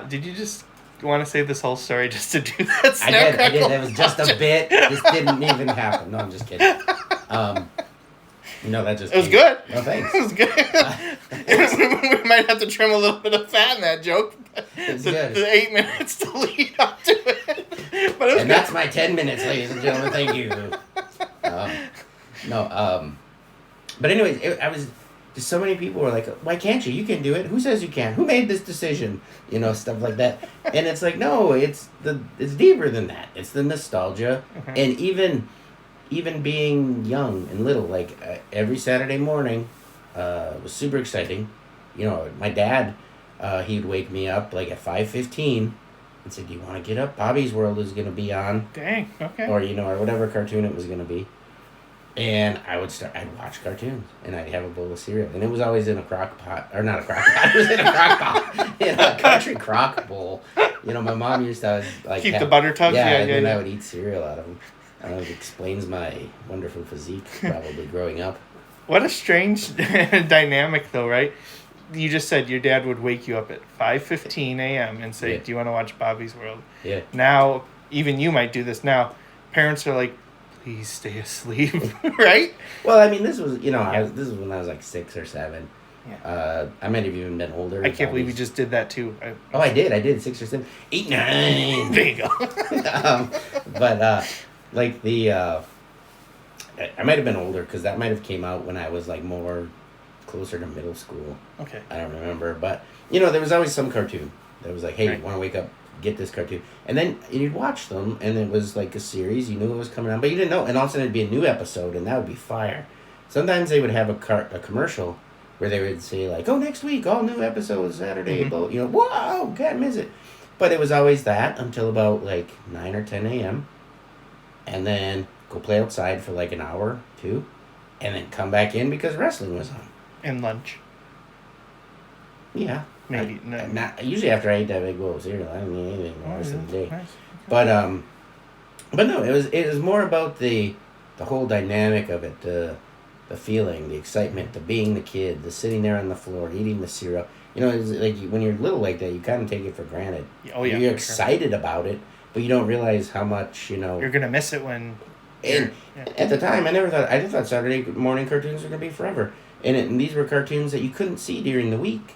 Did you just want to say this whole story just to do that? I did. That was just a bit. This didn't even happen. No, I'm just kidding. No, that just. It was good. No, thanks. It was good. We might have to trim a little bit of fat in that joke. It's good. The 8 minutes to lead up to it. But it was and good. That's my 10 minutes, ladies and gentlemen. Thank you. But anyways, I was just so many people were like, "Why can't you? You can do it. Who says you can't? Who made this decision?" You know, stuff like that. And it's like, no, it's deeper than that. It's the nostalgia, and even being young and little, like every Saturday morning, was super exciting. You know, my dad, he'd wake me up like at 5:15, and said, "Do you want to get up? Bobby's World is going to be on." Dang. Okay. Or or whatever cartoon it was going to be. And I'd watch cartoons, and I'd have a bowl of cereal, and it was always in a crock pot, or not a crock pot, it was in a crock pot, in a country crock bowl. You know, my mom used to like keep the butter tubs. Yeah, and then I would eat cereal out of them. I don't know if it explains my wonderful physique, probably growing up. What a strange dynamic, though, right? You just said your dad would wake you up at 5:15 a.m. and say, "Do you want to watch Bobby's World?" Yeah. Now, even you might do this now. Parents are like, "Please stay asleep," right? Well, I mean, this was, you know, this is when I was like 6 or 7. Yeah. I might have even been older. I can't believe you just did that too. I did 6 or 7, 8, 9. There you go. But like I might have been older because that might have came out when I was like more closer to middle school. Okay. I don't remember, but you know, there was always some cartoon that was like, hey, right. You want to wake up, get this cartoon, and then you'd watch them, and it was like a series. You knew it was coming on, but you didn't know. And all of a sudden, it'd be a new episode, and that would be fire. Sometimes they would have a commercial where they would say like, "Oh, next week, all new episodes Saturday." You know, whoa, can't miss it. But it was always that until about like 9 or 10 a.m. and then go play outside for like an hour, 2, and then come back in because wrestling was on. And lunch. Yeah. Maybe. Not usually after I ate that big bowl of cereal. I didn't eat anything the rest of the day. Nice. But no, it was more about the whole dynamic of it, the feeling, the excitement, the being the kid, the sitting there on the floor eating the cereal. You know, it's like when you're little like that, you kind of take it for granted. Oh yeah. You're excited about it, but you don't realize how much, you know. You're gonna miss it when. And at the time, I just thought Saturday morning cartoons were gonna be forever, and these were cartoons that you couldn't see during the week.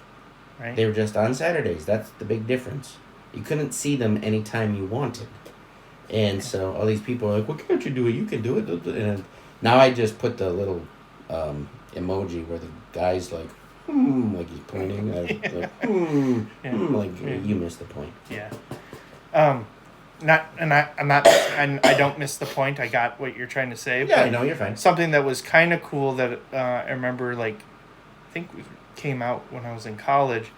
Right. They were just on Saturdays. That's the big difference. You couldn't see them anytime you wanted. And so all these people are like, "Well, can't you do it? You can do it." And now I just put the little emoji where the guy's like, like he's pointing. Like you missed the point. Yeah. I don't miss the point. I got what you're trying to say. Yeah, but I know, you're fine. Something that was kind of cool that I remember, like, I think it came out when I was in college,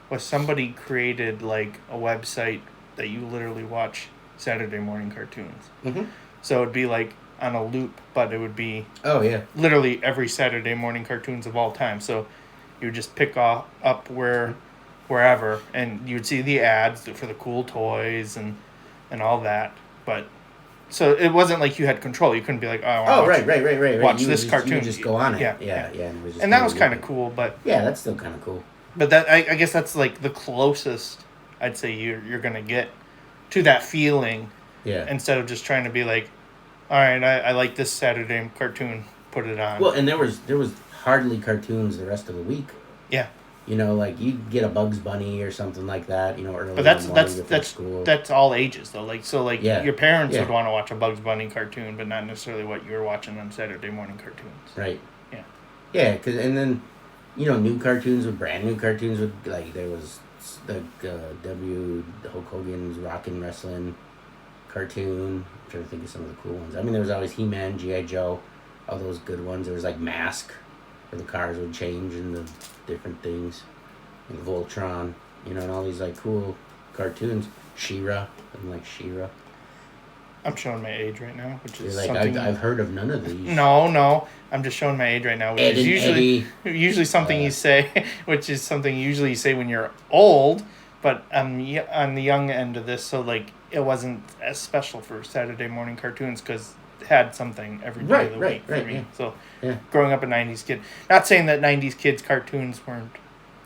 was somebody created like a website that you literally watch Saturday morning cartoons. Mm-hmm. So it'd be like on a loop, but it would be literally every Saturday morning cartoons of all time. So you would just pick up wherever, and you'd see the ads for the cool toys and all that. But so it wasn't like you had control. You couldn't be like, oh, right. Watch you this cartoon. You just go on it. Yeah. And that was kind of cool, but yeah, that's still kind of cool. But that I guess that's like the closest I'd say you're gonna get to that feeling. Yeah. Instead of just trying to be like, all right, I like this Saturday cartoon, put it on. Well, and there was hardly cartoons the rest of the week. Yeah. You know, like you'd get a Bugs Bunny or something like that. You know, early. But that's all ages though. Like so, like your parents would want to watch a Bugs Bunny cartoon, but not necessarily what you were watching on Saturday morning cartoons. Right. Yeah. Yeah, and then, you know, new cartoons with brand new cartoons with like there was the Hulk Hogan's Rockin' Wrestling cartoon. I'm trying to think of some of the cool ones. I mean, there was always He-Man, G.I. Joe, all those good ones. There was like Mask, where the cars would change and the different things, and Voltron, you know, and all these like cool cartoons. She-Ra, and like She-Ra. I'm showing my age right now, which You're is like, something. I've heard of none of these. No, I'm just showing my age right now, which Ed is and usually something you say, which is something usually you say when you're old. But I'm on the young end of this, so like it wasn't as special for Saturday morning cartoons because it had something every day of the week for me. Yeah. So Yeah. growing up a '90s kid, not saying that '90s kids cartoons weren't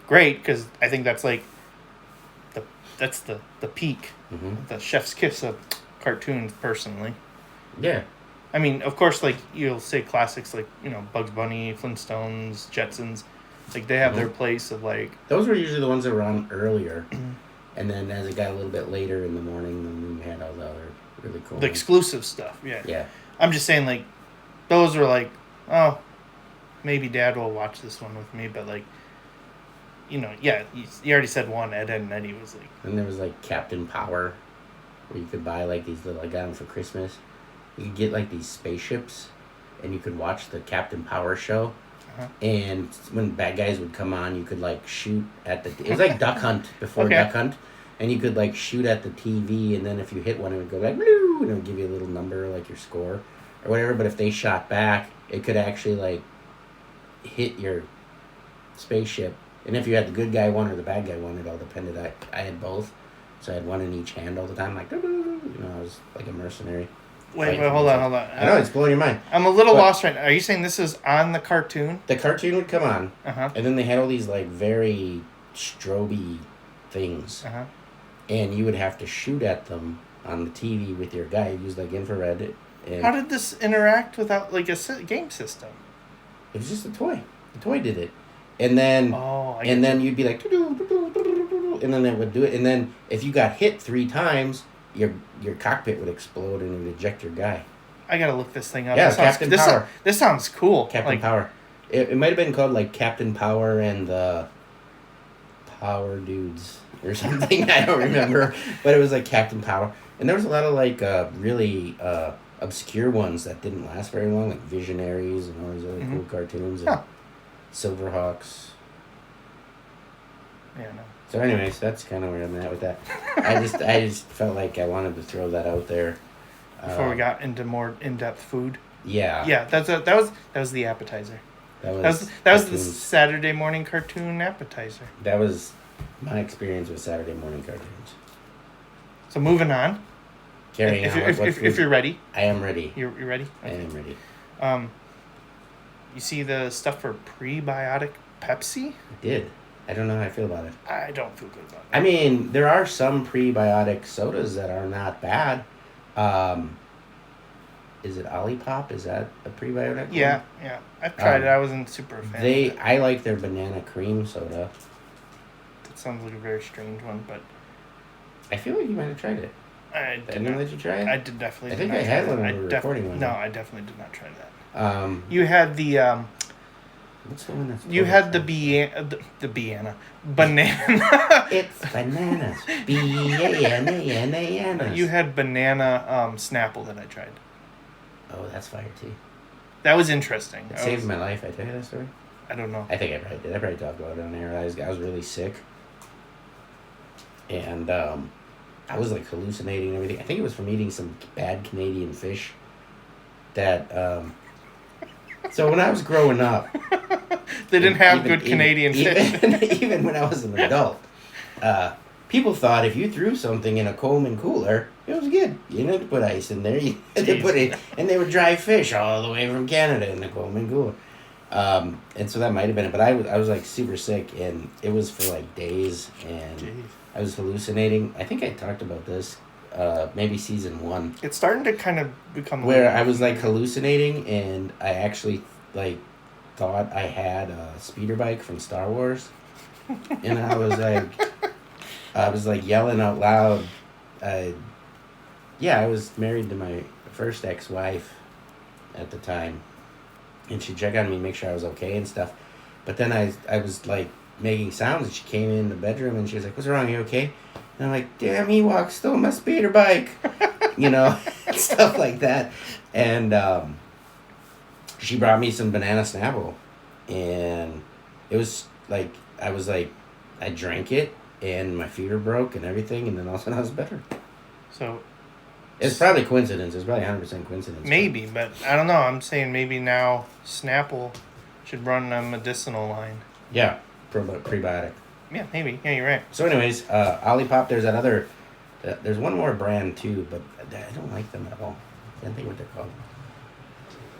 great, because I think that's like the peak, the chef's kiss of cartoons. Personally, Yeah. I mean, of course, like you'll say classics like Bugs Bunny, Flintstones, Jetsons, like they have their place of like. Those were usually the ones that were on earlier, and then as it got a little bit later in the morning, then we had all the other really cool. The exclusive stuff, yeah. Yeah. I'm just saying, like, those were like, oh, maybe Dad will watch this one with me, but like, yeah, you already said one. Ed, and Eddie was like. And there was like Captain Power, where you could buy like these little. I got them for Christmas. You could get like these spaceships, and you could watch the Captain Power show. And when bad guys would come on, you could like shoot at the. It was like Duck Hunt before Duck Hunt, and you could like shoot at the TV, and then if you hit one, it would go like blue, and it would give you a little number like your score or whatever. But if they shot back, it could actually like hit your spaceship. And if you had the good guy one or the bad guy one, it all depended. I had both, so I had one in each hand all the time, like I was like a mercenary. Wait, hold on. I know, it's blowing your mind. I'm a little lost right now. Are you saying this is on the cartoon? The cartoon would come on, and then they had all these like very stroby things, and you would have to shoot at them on the TV with your guy. Use like infrared. And how did this interact without like a game system? It was just a toy. The toy did it, and then then you'd be like, and then it would do it, and then if you got hit 3 times. Your cockpit would explode and it would eject your guy. I gotta look this thing up. Yeah, Captain Power. This sounds cool. Captain Power. It might have been called like Captain Power and the Power Dudes or something. I don't remember, but it was like Captain Power. And there was a lot of like really obscure ones that didn't last very long, like Visionaries and all these other cool cartoons and Silverhawks. Yeah, no. So anyways, that's kind of where I'm at with that. I just felt like I wanted to throw that out there. Before we got into more in-depth food. Yeah. Yeah, that was the appetizer. That was the Saturday morning cartoon appetizer. That was my experience with Saturday morning cartoons. So moving on. Carrying on. If you're ready. I am ready. You're ready? Okay. I am ready. You see the stuff for prebiotic Pepsi? I did. I don't know how I feel about it. I don't feel good about it. I mean, there are some prebiotic sodas that are not bad. Is it Olipop? Is that a prebiotic one? Yeah. I've tried it. I wasn't super a fan of it. I like their banana cream soda. That sounds like a very strange one, but... I feel like you might have tried it. I didn't let you try it? I did definitely. I think I had one when we were recording one. No, I definitely did not try that. You had the... What's the one that's... You had the banana. It's bananas. B-A-N-A-N-A-N-A. You had banana Snapple that I tried. Oh, that's fire too. That was interesting. It saved my life. I tell you that story? I don't know. I think I probably did. I probably talked about it on air. I was really sick. And I was like hallucinating and everything. I think it was from eating some bad Canadian fish. That... So when I was growing up... They didn't have good Canadian fish. Even when I was an adult. People thought if you threw something in a Coleman cooler, it was good. You didn't have to put ice in there. You had to put it... And they would dry fish all the way from Canada in the Coleman cooler. And so that might have been it. But I was like super sick, and it was for like days. And I was hallucinating. I think I talked about this. Maybe season 1. It's starting to kind of become... Where I was like hallucinating, and I actually like thought I had a speeder bike from Star Wars. And I was like yelling out loud. I was married to my first ex-wife at the time. And she'd check on me, make sure I was okay and stuff. But then I was like making sounds, and she came in the bedroom and she was like, "What's wrong? Are you okay?" And I'm like, "Damn, Ewok stole my speeder bike." Stuff like that. And she brought me some banana Snapple. And it was like, I drank it and my fever broke and everything, and then all of a sudden I was better. So, It's probably coincidence. It's probably 100% coincidence. Maybe, but I don't know. I'm saying maybe now Snapple should run a medicinal line. Yeah, prebiotic. Yeah, maybe. Yeah, you're right. So, anyways, Olipop. There's another. There's one more brand too, but I don't like them at all. I can't think what they're called.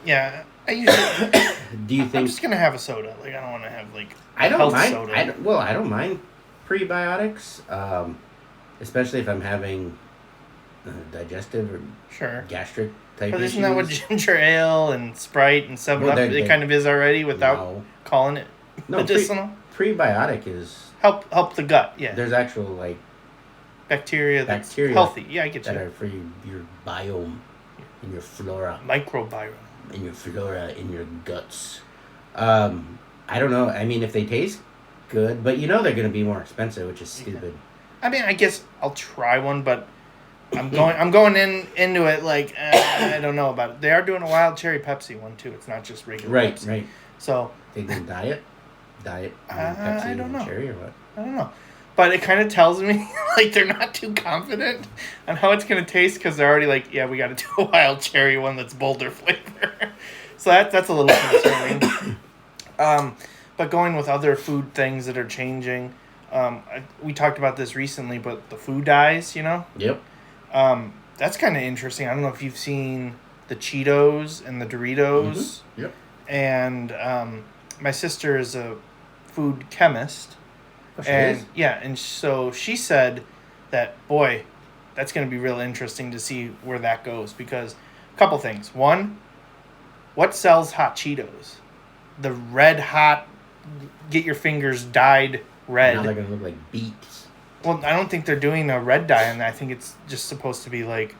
Yeah, I usually. Do you I'm think? just gonna have a soda. Like I don't want to have like. I don't health mind. soda. I don't mind prebiotics, especially if I'm having digestive or Sure. gastric type But issues. isn't that what ginger ale and Sprite and 7-Up it kind of is already without calling it medicinal? Prebiotic is Help the gut. Yeah. there's actual like Bacteria that's healthy. Yeah, I get that you. are for your biome in your flora. Microbiome. In your flora, in your guts. I don't know. I mean, if they taste good, but they're going to be more expensive, which is stupid. I mean, I guess I'll try one, but I'm going into it like I don't know about it. They are doing a wild cherry Pepsi one too. It's not just regular Pepsi. Right. So They did diet, Pepsi I don't and know. cherry or what? I don't know. But it kind of tells me like they're not too confident on how it's going to taste because they're already like, yeah, we got to do a wild cherry one that's bolder flavor. So that's a little concerning. But going with other food things that are changing, we talked about this recently, but the food dyes, Yep. that's kind of interesting. I don't know if you've seen the Cheetos and the Doritos. Mm-hmm. Yep. And my sister is a food chemist. Oh, she is? Yeah, and so she said that, boy, that's going to be real interesting to see where that goes because a couple things. One, what sells hot Cheetos? The red hot, get your fingers dyed red. Now they're going to look like beets. Well, I don't think they're doing a red dye on that. I think it's just supposed to be like,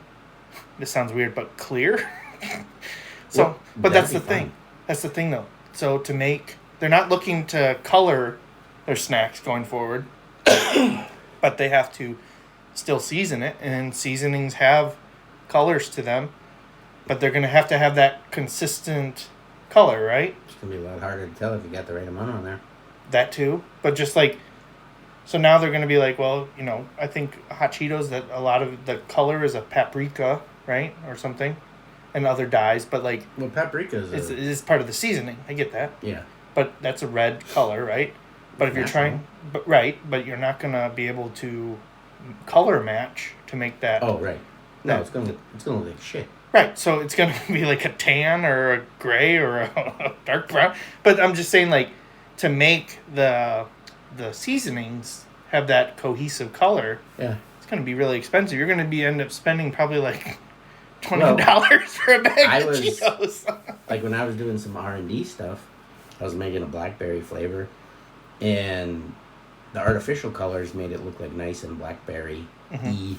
this sounds weird, but clear. But that's the thing. That's the thing, though. So they're not looking to color their snacks going forward, but they have to still season it, and seasonings have colors to them, but they're going to have that consistent color, right? It's going to be a lot harder to tell if you got the right amount on there. That too, but just like, so now they're going to be like, well, I think hot Cheetos, that a lot of the color is a paprika, right, or something, and other dyes, but like, well, paprika is part of the seasoning. I get that. Yeah. But that's a red color, right? But if you're trying, but you're not gonna be able to color match to make that. Oh, right. No, it's gonna look like shit. Right, so it's gonna be like a tan or a gray or a dark brown. But I'm just saying, like, to make the seasonings have that cohesive color. Yeah. It's gonna be really expensive. You're gonna end up spending probably like $20 for a bag of Cheetos. Like when I was doing some R&D stuff, I was making a blackberry flavor, and the artificial colors made it look like nice and blackberry-y.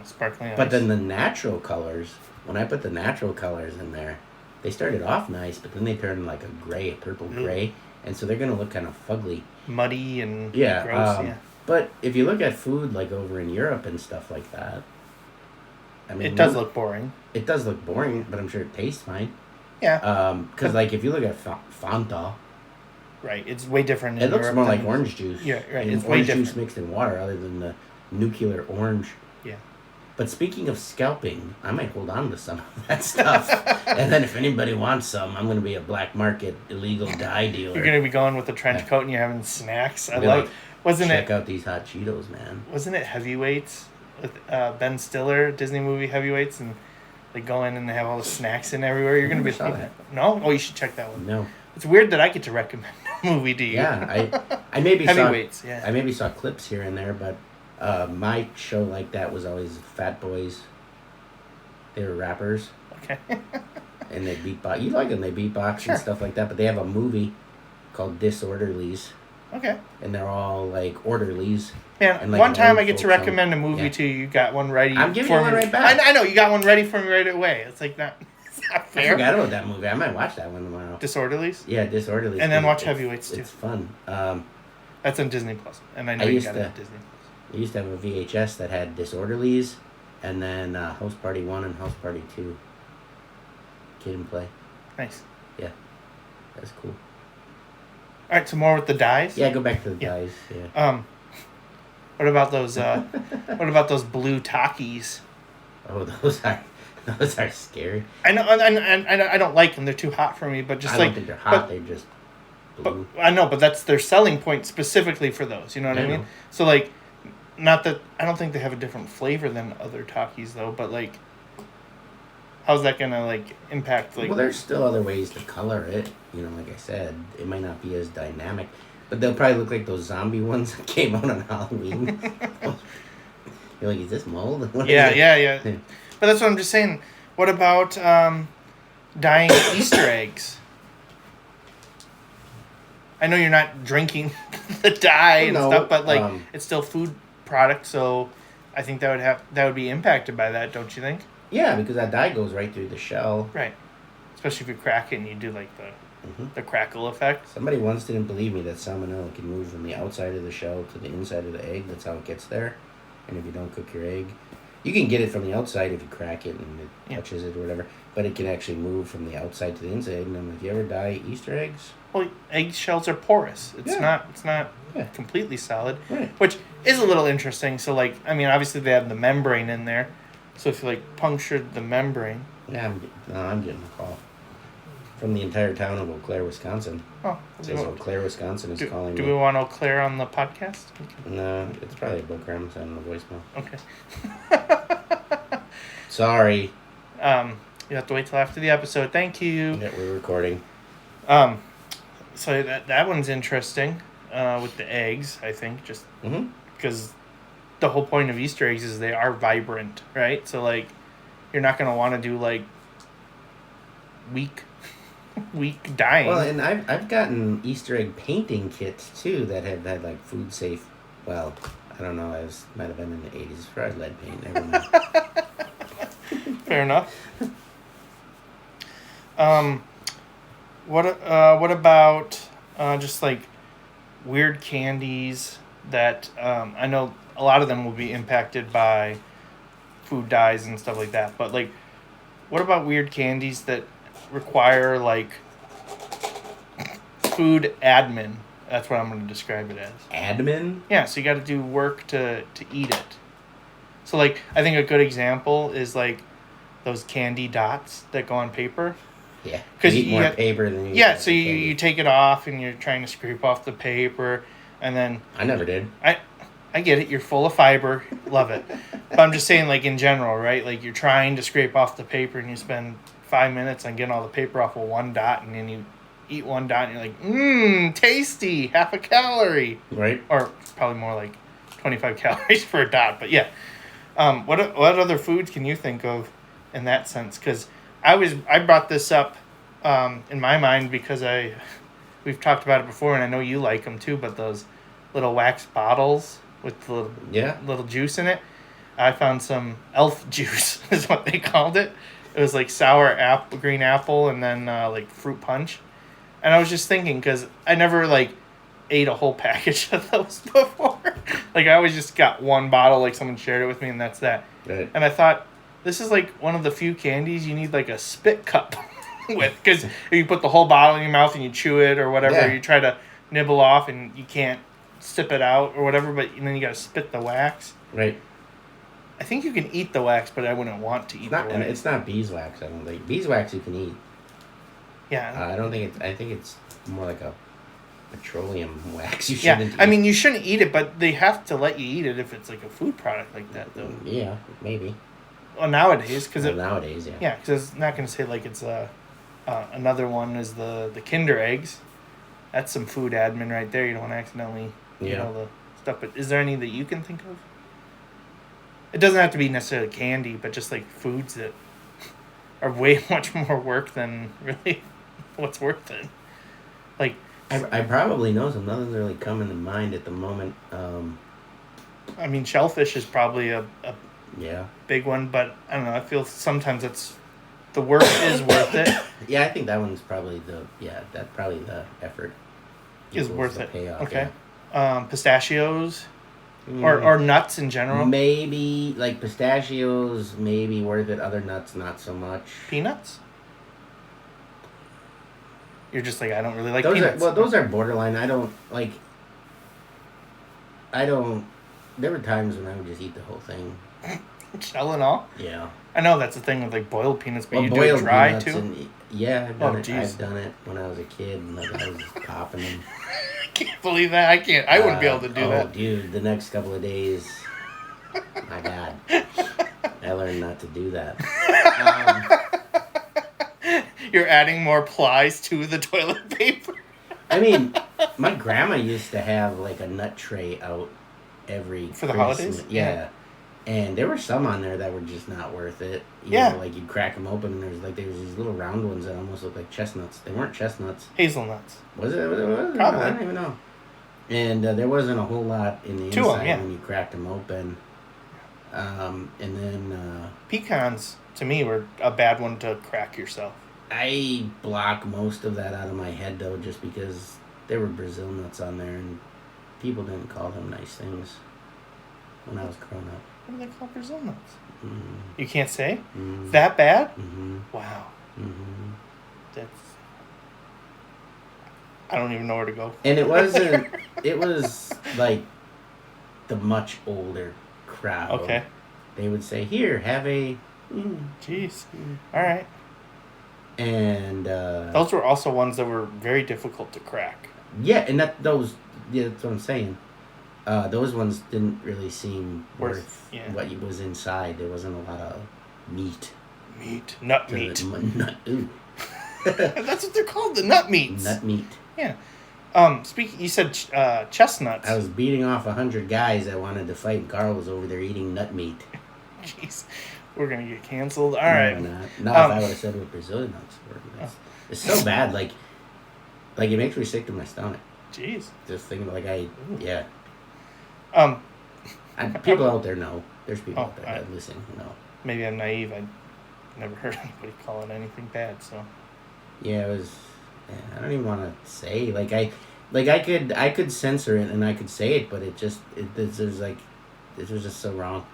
Sparkling ice. But then the natural colors, when I put the natural colors in there, they started off nice, but then they turned like a purple gray, and so they're going to look kind of fugly. Muddy and gross, yeah. But if you look at food like over in Europe and stuff like that, I mean... It does look boring. It does look boring, but I'm sure it tastes fine. Yeah. Because like if you look at Fanta... Right, it's way different. It looks more like orange juice. Yeah, right. It's orange juice mixed in water, other than the nuclear orange. Yeah. But speaking of scalping, I might hold on to some of that stuff, and then if anybody wants some, I'm going to be a black market illegal dye dealer. You're going to be going with the trench coat and you're having snacks. Check out these hot Cheetos, man. Wasn't it Heavyweights with Ben Stiller, Disney movie Heavyweights, and they go in and they have all the snacks in everywhere? You're going to be that. No? Oh, you should check that one. No. It's weird that I get to recommend a movie to you. Yeah, I maybe Heavyweights, yeah. I maybe saw clips here and there, but my show like that was always Fat Boys. They were rappers. Okay. And they beatbox. You like them? They beatbox and stuff like that. But they have a movie called Disorderlies. Okay. And they're all like orderlies. Man, and, like, one time I get to recommend a movie to you. You got one ready. I'm giving you one right back. I know you got one ready for me right away. It's like that. Not fair. I forgot about that movie. I might watch that one tomorrow. Disorderlies? Yeah, Disorderlies. And then watch Heavyweights too. It's fun. That's on Disney Plus, and I know you got it on Disney Plus. I used to have a VHS that had Disorderlies, and then House Party 1 and House Party 2. Kid and Play. Nice. Yeah, that's cool. All right, so more with the dyes. Yeah, go back to the dyes. Yeah. What about those? What about those blue Takis? Oh, those are scary. I know, and I don't like them. They're too hot for me. But just I don't think they're hot. They're just blue. But I know, but that's their selling point specifically for those. You know what I mean? know. So like, not that I don't think they have a different flavor than other Takis though. But like, how's that gonna like impact like? Well, there's still other ways to color it. You know, like I said, it might not be as dynamic, but they'll probably look like those zombie ones that came out on Halloween. You're like, is this mold? Yeah. But that's what I'm just saying. What about dyeing Easter eggs? I know you're not drinking the dye and stuff, but like it's still food product, so I think that would be impacted by that, don't you think? Yeah, because that dye goes right through the shell. Right. Especially if you crack it and you do like the crackle effect. Somebody once didn't believe me that salmonella can move from the outside of the shell to the inside of the egg. That's how it gets there. And if you don't cook your egg, you can get it from the outside if you crack it and it touches it or whatever. But it can actually move from the outside to the inside. And I'm like, you ever dye Easter eggs? Well, egg shells are porous. It's not completely solid, right. Which is a little interesting. So, like, I mean, obviously they have the membrane in there. So if you like punctured the membrane, I'm getting a call from the entire town of Eau Claire, Wisconsin. Oh, it says Eau Claire, Wisconsin is calling me. Do we want Eau Claire on the podcast? No, it's probably a bookworm sending a voicemail. Okay. Sorry. You have to wait till after the episode. Thank you. Yeah, we're recording. So that one's interesting with the eggs, I think, just because the whole point of Easter eggs is they are vibrant, right? So, like, you're not going to want to do, like, weak dyeing. Well, and I've gotten Easter egg painting kits, too, that have had, like, food safe, well, I don't know, it might have been in the 80s, for lead paint, never mind. Fair enough. What about just like weird candies that I know a lot of them will be impacted by food dyes and stuff like that, but like what about weird candies that require like food admin? That's what I'm going to describe it as. Admin? Yeah, so you got to do work to eat it. So like I think a good example is like those candy dots that go on paper. Yeah, because you eat more paper than you. Yeah, so you take it off and you're trying to scrape off the paper, and then I never did. I get it. You're full of fiber, love it. But I'm just saying, like in general, right? Like you're trying to scrape off the paper, and you spend 5 minutes on getting all the paper off of one dot, and then you eat one dot, and you're like, tasty, half a calorie, right? Or probably more like 25 calories per dot. But yeah, what other foods can you think of in that sense? Because I brought this up in my mind because we've talked about it before, and I know you like them too, but those little wax bottles with the little juice in it, I found some elf juice is what they called it. It was like sour green apple and then like fruit punch. And I was just thinking, because I never like ate a whole package of those before. Like I always just got one bottle, like someone shared it with me, and that's that. Right. And I thought, this is like one of the few candies you need like a spit cup with, because if you put the whole bottle in your mouth and you chew it or whatever, you try to nibble off and you can't sip it out or whatever, but then you got to spit the wax. Right. I think you can eat the wax, but I wouldn't want to eat the wax. And it's not beeswax, I don't think. Beeswax you can eat. Yeah. I think it's more like a petroleum wax you shouldn't eat. I mean, you shouldn't eat it, but they have to let you eat it if it's like a food product like that, though. Yeah, maybe. Well, nowadays, because nowadays, yeah. Yeah, because it's not going to say like it's another one is the Kinder eggs. That's some food admin right there. You don't want to accidentally eat all the stuff. But is there any that you can think of? It doesn't have to be necessarily candy, but just like foods that are way much more work than really what's worth it. Like I probably know some. Nothing's really coming to mind at the moment. I mean, shellfish is probably a big one, but I don't know. I feel sometimes the work is worth it. Yeah, I think that one's probably the effort is worth it. Payoff, okay. Yeah. Pistachios or nuts in general. Maybe like pistachios, maybe worth it. Other nuts, not so much. Peanuts. You're just like, I don't really like those peanuts. Those are borderline. I don't. There were times when I would just eat the whole thing. Shell and all? Yeah. I know that's the thing with like boiled peanuts, but Well, you do boiled it dry peanuts too? Yeah, I've done it. Jeez. I've done it when I was a kid. And like, I was just popping them. I can't believe that. I wouldn't be able to do that. Oh, dude, the next couple of days, my God, I learned not to do that. You're adding more plies to the toilet paper. I mean, my grandma used to have like a nut tray out every For the Christmas. holidays? Yeah. And there were some on there that were just not worth it. You know, like you'd crack them open and there was these little round ones that almost looked like chestnuts. They weren't chestnuts. Hazelnuts. Was it? Probably. I don't even know. And there wasn't a whole lot in the inside when you cracked them open. And then... pecans, to me, were a bad one to crack yourself. I block most of that out of my head, though, just because there were Brazil nuts on there, and people didn't call them nice things when I was growing up. What do they call Brazil nuts? Mm-hmm. You can't say? Mm-hmm. That bad? Mm-hmm. Wow. Mm-hmm. That's... I don't even know where to go. And it wasn't... It was, like, the much older crowd. Okay. They would say, here, have a... Jeez. All right. And... those were also ones that were very difficult to crack. Yeah, and that's what I'm saying. Those ones didn't really seem worth what was inside. There wasn't a lot of meat. Nut meat. Ooh. That's what they're called, the nut meats. Nut meat. Yeah. You said chestnuts. I was beating off 100 guys that wanted to fight, and Carl was over there eating nut meat. Jeez. We're going to get canceled. All right. No, if I would have said what Brazilian nuts were. It's so bad. Like it makes me sick to my stomach. Jeez. Just thinking, yeah. And people out there know. There's people out there that listen, Maybe I'm naive. I never heard anybody call it anything bad, so. Yeah, it was... I don't even want to say. I could censor it and I could say it, but this was just so wrong.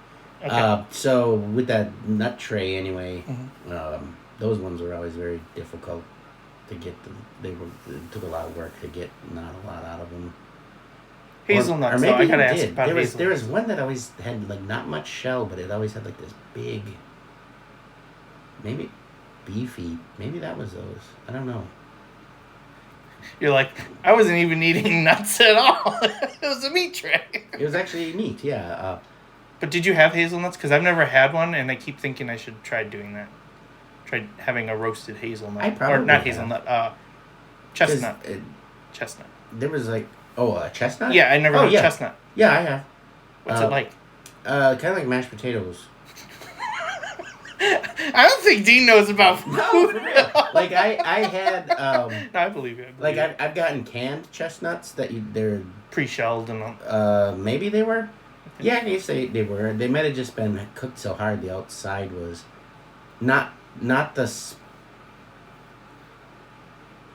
Okay. So with that nut tray anyway, Mm-hmm. those ones were always very difficult to get. It took a lot of work to get not a lot out of them. Hazelnuts. Or maybe I gotta ask did. about hazelnuts. There was one that always had like not much shell, but it always had like this big. Maybe beefy. Maybe that was those. I don't know. You're like, I wasn't even eating nuts at all. It was a meat tray. It was actually neat, yeah. But did you have hazelnuts? Because I've never had one, and I keep thinking I should try doing that. Try having a roasted hazelnut. I probably Or not have. hazelnut, chestnut. Chestnut. There was like, a chestnut? Yeah, I never had a chestnut. Yeah, I have. What's it like? Kind of like mashed potatoes. I don't think Dean knows about food. No, for real. Like I had. No, I believe it. I've gotten canned chestnuts they're pre-shelled and all. Maybe they were. Yeah, I guess they were. They might have just been cooked so hard the outside was not the.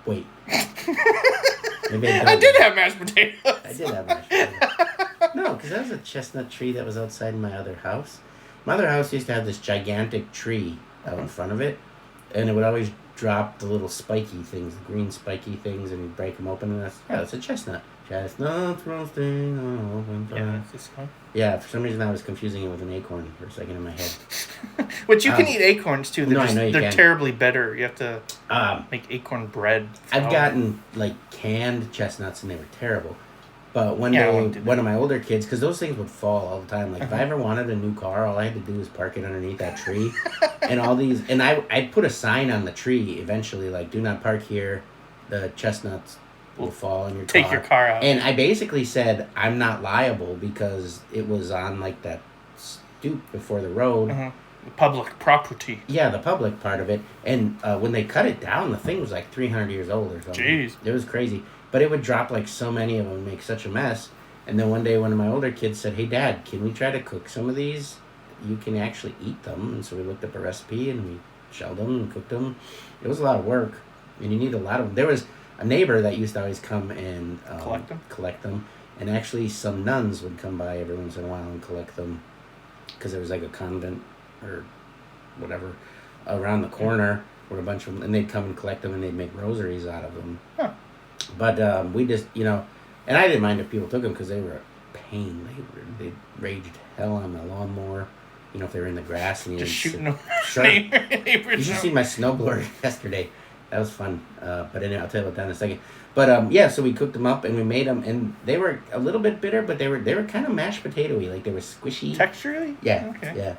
Wait. Maybe I did have mashed potatoes. I did have mashed potatoes. No, because that was a chestnut tree that was outside my other house. My other house used to have this gigantic tree out in front of it, and it would always drop the little spiky things, the green spiky things, and you'd break them open, and that's a chestnut. Chestnuts roasting on open fire. Yeah, it's fun. Yeah, for some reason I was confusing it with an acorn for a second in my head. But you can eat acorns too. I know you they're can. terribly bitter. You have to make acorn bread. I've gotten like canned chestnuts, and they were terrible. But one day, one of my older kids, because those things would fall all the time. Like if I ever wanted a new car, all I had to do was park it underneath that tree, and all these. And I put a sign on the tree eventually, like "Do not park here. The chestnuts will fall in your car. Take your car out." And I basically said I'm not liable because it was on like that stoop before the road. Public property. Yeah, the public part of it. And when they cut it down, the thing was like 300 years old or something. Jeez. It was crazy. But it would drop like so many of them and make such a mess. And then one day one of my older kids said, "Hey, Dad, can we try to cook some of these? You can actually eat them." And so we looked up a recipe and we shelled them and cooked them. It was a lot of work. And you need a lot of them. There was a neighbor that used to always come and collect them. And actually some nuns would come by every once in a while and collect them. Because there was like a convent or whatever around the corner where a bunch of them, and they'd come and collect them and they'd make rosaries out of them. Huh. But we just, and I didn't mind if people took them because they were a pain. They raged hell on the lawnmower. if they were in the grass and Just shooting them. Sure. You should see my snowblower yesterday. That was fun. But anyway, I'll tell you about that in a second. But so we cooked them up and we made them, and they were a little bit bitter, but they were kind of mashed potatoy, like they were squishy. Texturally? Yeah. Okay.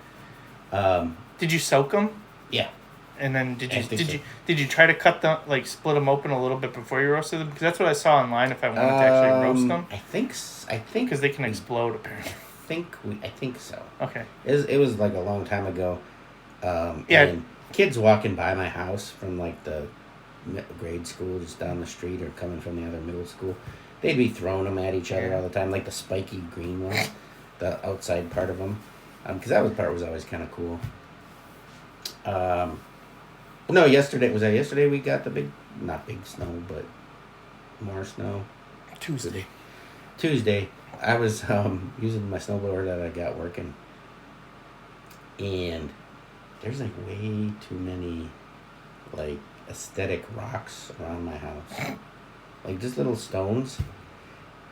Yeah. Did you soak them? Yeah. And then did you try to cut them, like split them open a little bit before you roasted them? Because that's what I saw online. If I wanted to actually roast them, I think because they can explode apparently. I think so. Okay. It was like a long time ago. Yeah. And kids walking by my house from like the grade school just down the street or coming from the other middle school, they'd be throwing them at each other all the time, like the spiky green ones, the outside part of them, because that part was always kind of cool. No, yesterday we got the not big snow, but more snow. Tuesday, I was using my snowblower that I got working, and there's like way too many like aesthetic rocks around my house, like just little stones,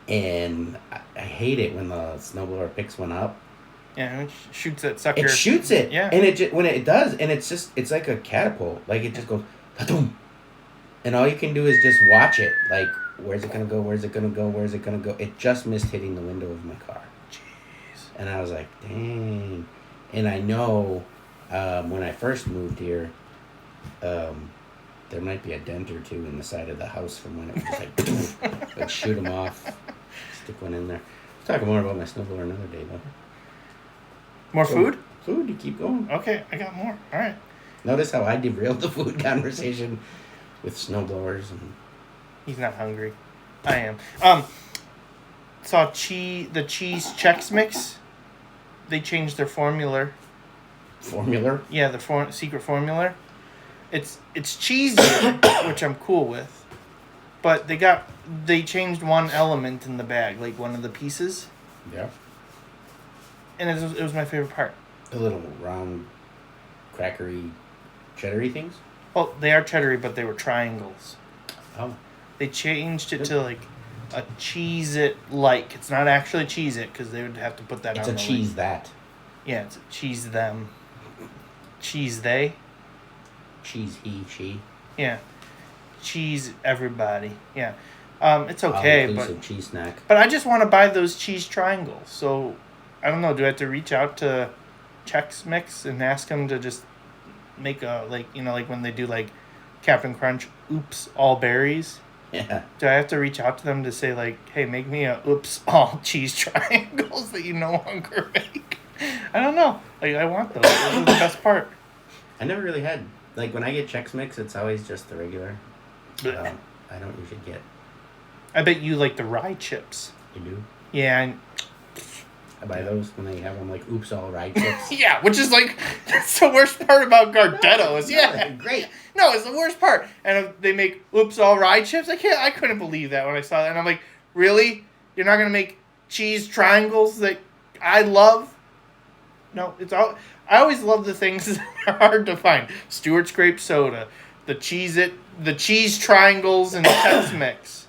and I hate it when the snowblower picks one up. Yeah, it shoots that sucker. It shoots it. Yeah. And when it does, and it's like a catapult. Like it just goes, "Ba-doom." And all you can do is just watch it. Like, where's it gonna go? Where's it gonna go? Where's it gonna go? It just missed hitting the window of my car. Jeez. And I was like, dang. And I know when I first moved here, there might be a dent or two in the side of the house from when it was just like, like shoot them off, stick one in there. We'll talk more about my snowblower another day, though. More food? Food, you keep going. Okay, I got more. All right. Notice how I derailed the food conversation with snowblowers. And He's not hungry. I am. Saw the cheese Chex Mix. They changed their formula. Formula? Yeah, the secret formula. It's cheesy, which I'm cool with. But they changed one element in the bag, like one of the pieces. Yeah. And it was my favorite part. The little round, crackery, cheddary things? Well, they are cheddary, but they were triangles. Oh. They changed it to like a Cheez-It-like. It's not actually Cheez-It, because they would have to put that on the It's a cheese that. Yeah, it's a cheese them. Cheese they. Cheese he, she. Yeah. Cheese everybody. Yeah. It's okay, all-inclusive cheese snack. But I just want to buy those cheese triangles. So, I don't know. Do I have to reach out to Chex Mix and ask them to just make a, like when they do, like, Captain Crunch, oops, all berries? Yeah. Do I have to reach out to them to say, like, hey, make me a oops, all cheese triangles that you no longer make? I don't know. Like, I want those. Those are the best part. I never really had, like, when I get Chex Mix, it's always just the regular. I don't usually get. I bet you like the rye chips. You do? Yeah. I buy those when they have them, like, oops, all rye chips. Yeah, which is like, that's the worst part about Gardettos. Yeah. Great. No, it's the worst part. And if they make oops, all rye chips, I couldn't believe that when I saw that. And I'm like, really? You're not going to make cheese triangles that I love? No, it's all. I always love the things that are hard to find. Stewart's grape soda, the cheese triangles, and the Chex Mix.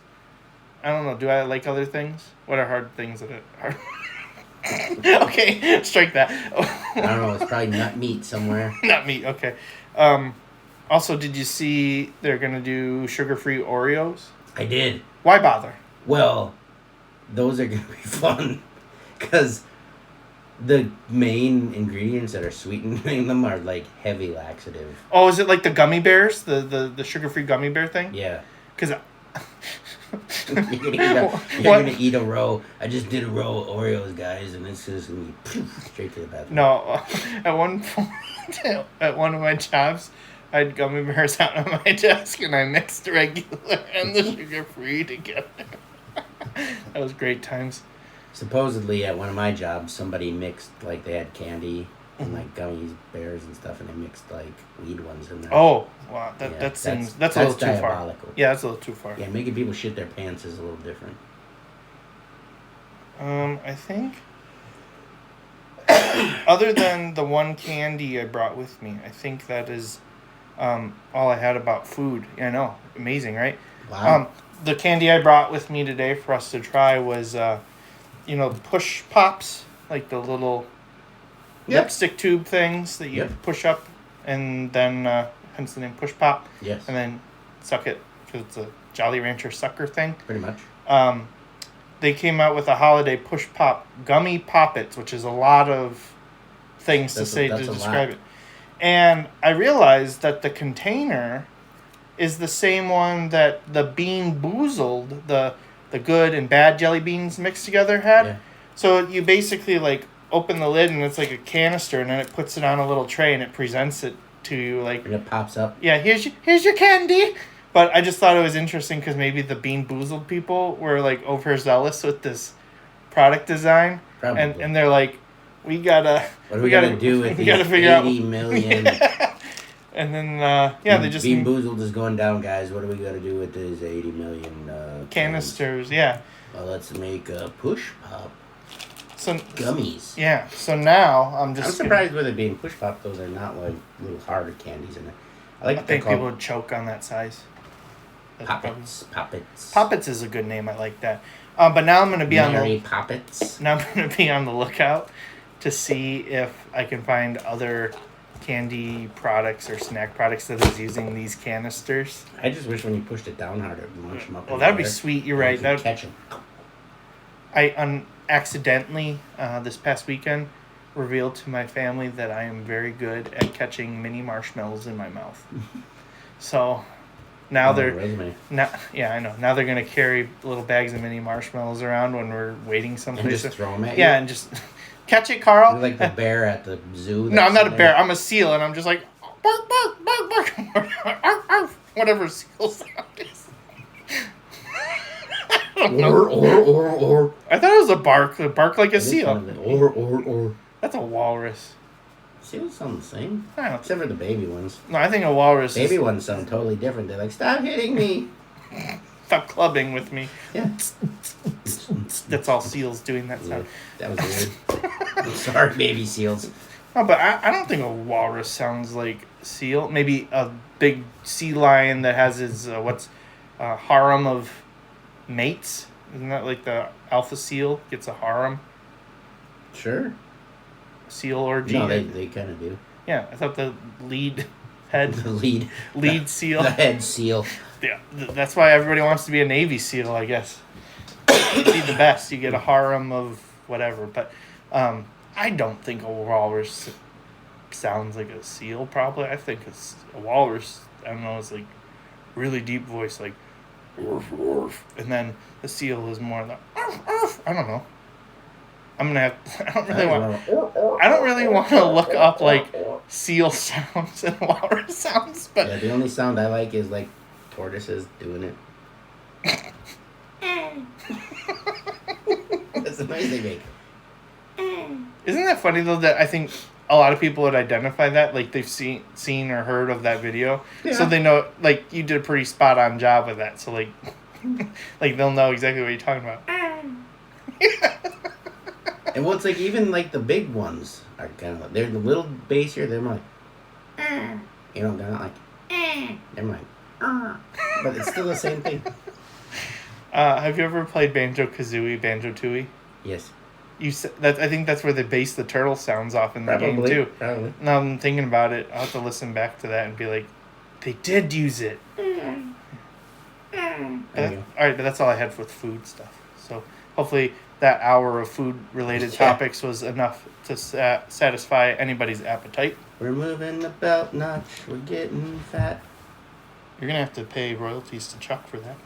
I don't know. Do I like other things? What are hard things that are? Okay, strike that. I don't know. It's probably nut meat somewhere. Not meat. Okay. Also, did you see they're gonna do sugar-free Oreos? I did. Why bother? Well, those are gonna be fun because the main ingredients that are sweetening them are like heavy laxative. Oh, is it like the gummy bears, the sugar-free gummy bear thing? Yeah. Because you're gonna eat a row. I just did a row of Oreos, guys, and it's just gonna be straight to the bathroom. No, at one point, at one of my jobs, I had gummy bears out on my desk, and I mixed the regular and the sugar-free together. That was great times. Supposedly, at one of my jobs, somebody mixed, like, they had candy and, like, gummies, bears and stuff, and they mixed, like, weed ones in there. Oh, wow. That's a little too diabolical. far. Yeah, that's a little too far. Yeah, making people shit their pants is a little different. I think, other than the one candy I brought with me, I think that is all I had about food. Yeah, I know. Amazing, right? Wow. The candy I brought with me today for us to try was, push pops, like the little lipstick tube things that you push up, and then hence the name Push Pop. Yes. And then suck it because it's a Jolly Rancher sucker thing. Pretty much. They came out with a holiday Push Pop gummy poppets, which is a lot of things to describe it. And I realized that the container is the same one that the Bean Boozled, the good and bad jelly beans mixed together had. Yeah. So you basically like open the lid and it's like a canister, and then it puts it on a little tray and it presents it to you like. And it pops up. Yeah, here's your candy. But I just thought it was interesting because maybe the Bean Boozled people were like overzealous with this product design. Probably. And they're like, we gotta. What are we gonna do with these 80 million? And then they just Bean Boozled is going down, guys. What are we gonna do with these 80 million canisters? Yeah. Well, let's make a Push Pop. So gummies. Yeah. So now I'm surprised with it being Push Pop. Those are not like little harder candies in it. I think people would choke on that size. Poppets is a good name. I like that. But now I'm going to be Poppets. Now I'm going to be on the lookout to see if I can find other candy products or snack products that is using these canisters. I just wish when you pushed it down harder, it would launch them up. Well, that'd be sweet. You're right. That would catch them. I accidentally this past weekend revealed to my family that I am very good at catching mini marshmallows in my mouth. So. Now I know. Now they're gonna carry little bags of mini marshmallows around when we're waiting someplace. And just throw them at you. Yeah, and just catch it, Carl. You're like the bear at the zoo. No, I'm not a bear. I'm a seal, and I'm just like bark, bark, bark, bark, whatever seal sound is. Or. I thought it was a bark like a seal. Or. That's a walrus. Seals sound the same. I don't know. Except for the baby ones. No, I think a walrus. Baby ones sound totally different. They're like, stop hitting me. Stop clubbing with me. Yeah. That's all seals doing that sound. Yeah, that was weird. I'm sorry, baby seals. No, but I don't think a walrus sounds like seal. Maybe a big sea lion that has his, harem of mates. Isn't that like the alpha seal gets a harem? Sure. Seal orgy. No, they kind of do. Yeah, I thought the lead head. The lead seal. The head seal. Yeah, that's why everybody wants to be a Navy SEAL, I guess. You'd be the best. You get a harem of whatever. But I don't think a walrus sounds like a seal, probably. I think it's a walrus, I don't know, it's like really deep voice, like woof, woof. And then the seal is more like woof, woof. I don't know. I'm gonna have. I don't really want to look up like seal sounds and walrus sounds, but yeah, the only sound I like is like tortoises doing it. That's the noise they make. Isn't that funny though? That I think a lot of people would identify that, like they've seen or heard of that video, so they know. Like you did a pretty spot on job with that, so like, like they'll know exactly what you're talking about. And what's like even like the big ones are kind of they're the little bassier. They're more like, you know, they're not like, they're like, but it's still the same thing. Have you ever played Banjo-Kazooie, Banjo-Tooie? Yes. You said that. I think that's where they base the turtle sounds off in the game too. Probably. Now I'm thinking about it. I'll have to listen back to that and be like, they did use it. All right, but that's all I had with food stuff. So hopefully that hour of food-related topics was enough to satisfy anybody's appetite. We're moving the belt notch. We're getting fat. You're going to have to pay royalties to Chuck for that.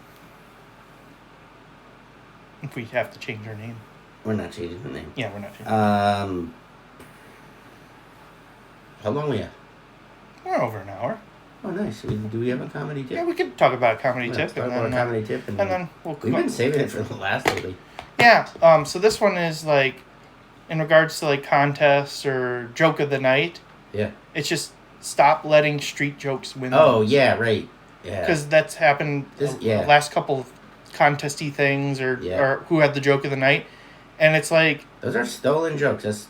If we have to change our name. We're not changing the name. Yeah, we're not changing How long are we at? We're over an hour. Oh, nice. Do we have a comedy tip? Yeah, we could talk about a comedy tip. Talk about a comedy tip. And then we'll we've been saving it for the last lately. Yeah, so this one is like, in regards to like contests or joke of the night. Yeah. It's just stop letting street jokes win. Oh, yeah, right. Yeah. Because that's happened the last couple of contesty things or who had the joke of the night. And it's like... Those are stolen jokes.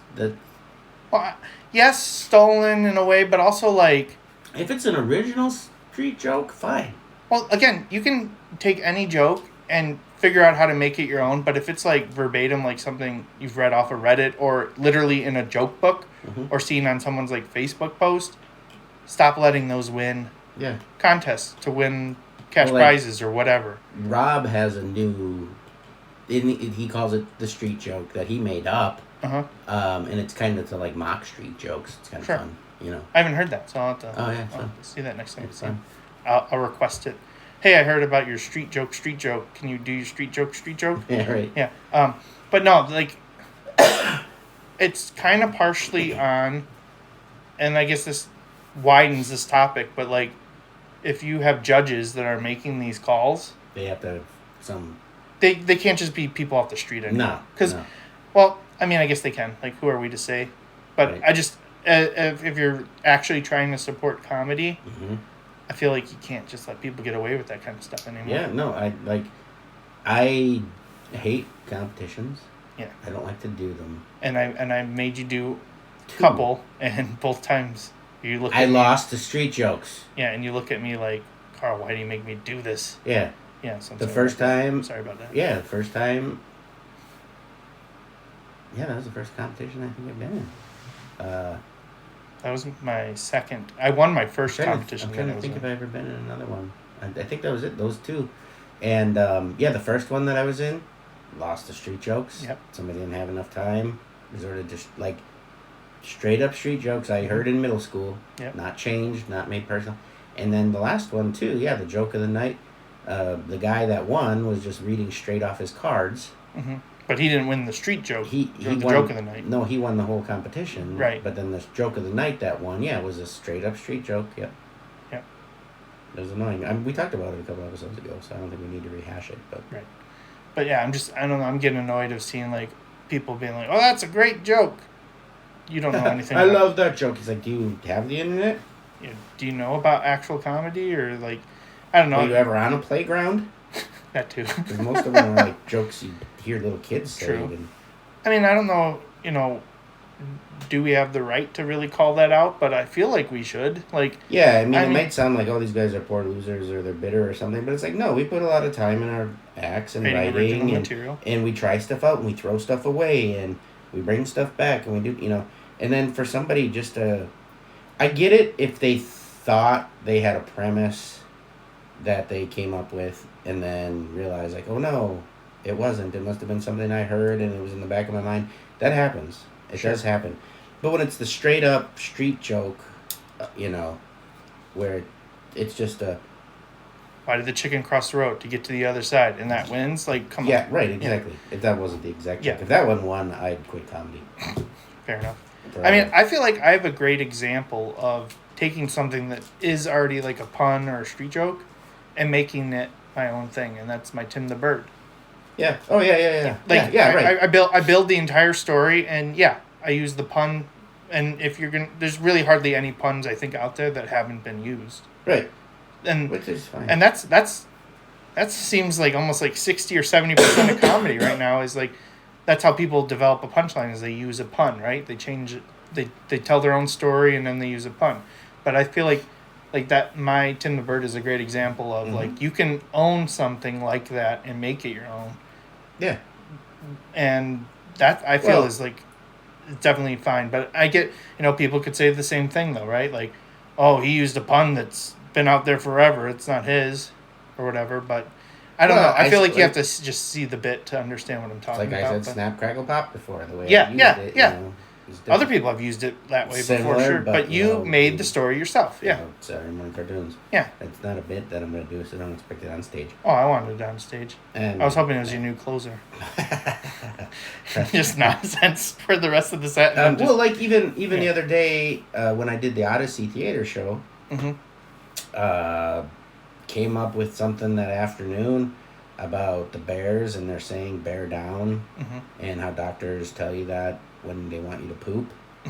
Well, yes, stolen in a way, but also like... If it's an original street joke, fine. Well, again, you can take any joke and figure out how to make it your own, but if it's like verbatim, like something you've read off of Reddit or literally in a joke book or seen on someone's like Facebook post, stop letting those win contests to win cash prizes or whatever. Rob has a new, he calls it the street joke that he made up. And it's kind of to like mock street jokes. It's kind of fun, you know. I haven't heard that, so I'll have to. Oh yeah, I'll see that next time. So I'll request it. Hey, I heard about your street joke. Can you do your street joke? Yeah, right. Yeah. But no, like, it's kind of partially on, and I guess this widens this topic, but like, if you have judges that are making these calls, they have to have some. They can't just be people off the street anymore. No. Because, well, I mean, I guess they can. Like, who are we to say? But right. I just, if you're actually trying to support comedy, I feel like you can't just let people get away with that kind of stuff anymore. Yeah, no, I hate competitions. Yeah. I don't like to do them. And I made you do a couple, and both times you look at me. I lost the street jokes. Yeah, and you look at me like, Carl, why do you make me do this? Yeah. Yeah, so the first time. Sorry about that. Yeah, the first time. Yeah, that was the first competition I think I've been in. That was my second. I won my first competition. I'm trying to think if I ever been in another one. I think that was it. Those two. And the first one that I was in, lost the street jokes. Yep. Somebody didn't have enough time. Resorted to like straight up street jokes I heard in middle school. Yep. Not changed, not made personal. And then the last one too. Yeah, the joke of the night. The guy that won was just reading straight off his cards. Mm-hmm. But he didn't win the street joke. He won, joke of the night. No, he won the whole competition. Right. But then the joke of the night that won, was a straight up street joke. Yep. Yep. It was annoying. We talked about it a couple episodes ago, so I don't think we need to rehash it. But right. But yeah, I don't know. I'm getting annoyed of seeing like people being like, "Oh, that's a great joke." You don't know anything. I love that joke. He's like, "Do you have the internet? Do you know about actual comedy or like, I don't know." Were you ever on a playground? That too. Because most of them are like jokes you hear little kids say. True. I mean, I don't know. Do we have the right to really call that out? But I feel like we should. Like. Yeah, I mean, it might sound like, oh, these guys are poor losers or they're bitter or something, but it's like, no, we put a lot of time in our acts and writing and we try stuff out and we throw stuff away and we bring stuff back and we do, and then for somebody just to, I get it if they thought they had a premise that they came up with and then realized like, oh no, it wasn't. It must have been something I heard and it was in the back of my mind. That happens. It does happen. But when it's the straight up street joke, where it's just a... Why did the chicken cross the road to get to the other side? And that wins? Like, come on. Yeah, right, exactly. Yeah. If that wasn't the exact joke. If that one won, I'd quit comedy. Fair enough. I mean, I feel like I have a great example of taking something that is already like a pun or a street joke and making it my own thing, and that's my Tim the Bird. Yeah. Oh, yeah. Like, right. I build the entire story, and I use the pun, and if you're gonna, there's really hardly any puns I think out there that haven't been used. Right. And which is fine. And that seems like almost like 60 or 70% of comedy right now is like, that's how people develop a punchline is they use a pun, right? They change it. They tell their own story and then they use a pun. But I feel like that my Tim the Bird is a great example of like you can own something like that and make it your own. Yeah. And that I feel is like definitely fine. But I get, people could say the same thing though, right? Like, oh, he used a pun that's been out there forever. It's not his or whatever. But I don't know. I feel like you have to just see the bit to understand what I'm talking about. Like I said, snap, crackle, pop before the way I used it. Other people have used it that way before, sure. But you made the story yourself. Yeah. It's Money cartoons. Yeah. It's not a bit that I'm going to do, so don't expect it on stage. Oh, I wanted it on stage. And I was hoping it was your new closer. Just nonsense for the rest of the set. Well, like even the other day when I did the Odyssey Theater show, came up with something that afternoon about the bears, and they're saying bear down, and how doctors tell you that when they want you to poop,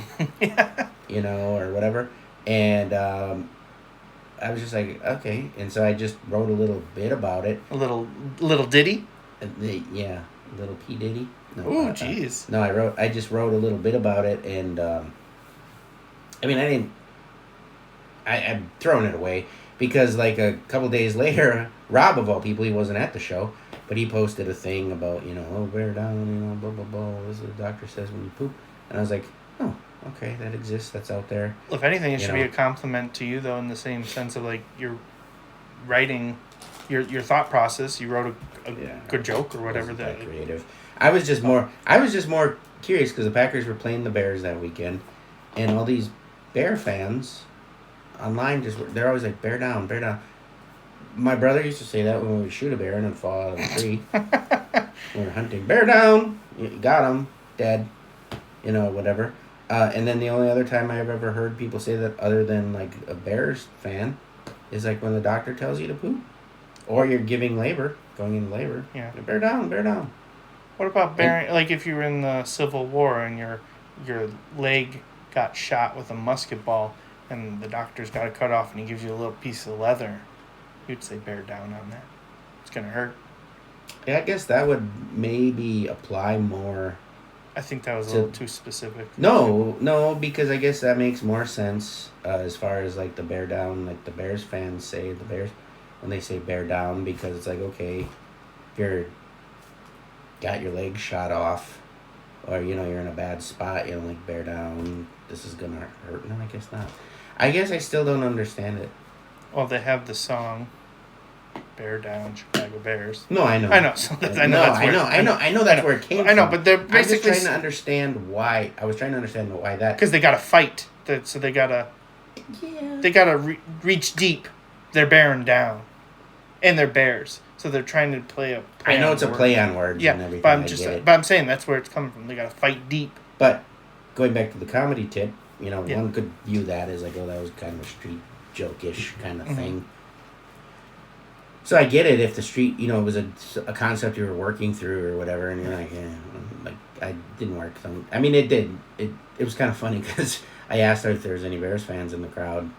or whatever. And I was just like, okay. And so I just wrote a little bit about it. A little ditty? Yeah, a little P Diddy. No, ooh, jeez. No, I just wrote a little bit about it, and I'm throwing it away because like a couple days later, Rob of all people, he wasn't at the show, but he posted a thing about, bear down, blah, blah, blah. This is what the doctor says when you poop. And I was like, oh, okay, that exists. That's out there. If anything, it You should be know. a compliment to you, though, in the same sense of, like, you're writing your thought process. You wrote a good joke or whatever Wasn't that. creative. I was just more curious because the Packers were playing the Bears that weekend, and all these Bear fans online they're always like, bear down, bear down. My brother used to say that when we would shoot a bear and it'd fall out of the tree. We were hunting, bear down, you got him, dead, whatever. And then the only other time I've ever heard people say that, other than like a Bears fan, is like when the doctor tells you to poop, or you're going into labor. Yeah. Bear down, bear down. What about bearing, like if you were in the Civil War and your leg got shot with a musket ball and the doctor's got it cut off and he gives you a little piece of leather, you'd say bear down on that. It's going to hurt. Yeah, I guess that would maybe apply more. I think that was a little too specific. No, because I guess that makes more sense as far as like the bear down, like the Bears fans say, when they say bear down, because it's like, okay, if you're got your leg shot off, or you're in a bad spot, like bear down, this is gonna hurt. No, I guess not. I guess I still don't understand it. Well, they have the song "Bear Down, Chicago Bears." No, I know. I know. So I know that's where it came from. I know, but they're basically I'm just trying to understand why. I was trying to understand why that. Because they gotta fight. So they gotta. Yeah. They gotta reach deep. They're bearing down, and they're bears. So they're trying to play a. I know it's a play on words and everything. But I'm saying that's where it's coming from. They gotta fight deep. But going back to the comedy tip, one could view that as like, oh, that was kind of a street joke-ish kind of thing. So I get it if the street, it was a concept you were working through or whatever, and you're like, I didn't work. I mean, it did. It was kind of funny because I asked her if there was any Bears fans in the crowd,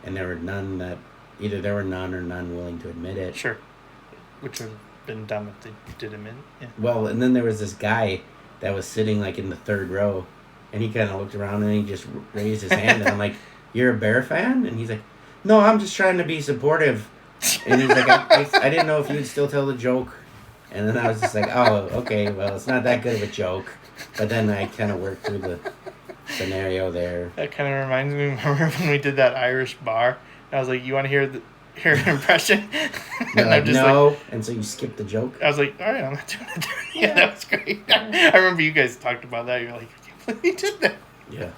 and there were none either there were none or none willing to admit it. Sure. Which would have been dumb if they did admit it. Yeah. Well, and then there was this guy that was sitting like in the third row, and he kind of looked around and he just raised his hand, and I'm like, "You're a Bear fan?" And he's like, "No, I'm just trying to be supportive." And he's like, I didn't know if you'd still tell the joke. And then I was just like, oh, okay, well, it's not that good of a joke. But then I kind of worked through the scenario there. That kind of reminds me, remember when we did that Irish bar? And I was like, you want to hear an impression? And like, no. And so you skipped the joke? I was like, all right, I'm not doing it. Yeah, that was great. I remember you guys talked about that. You're like, I can't believe you did that. Yeah.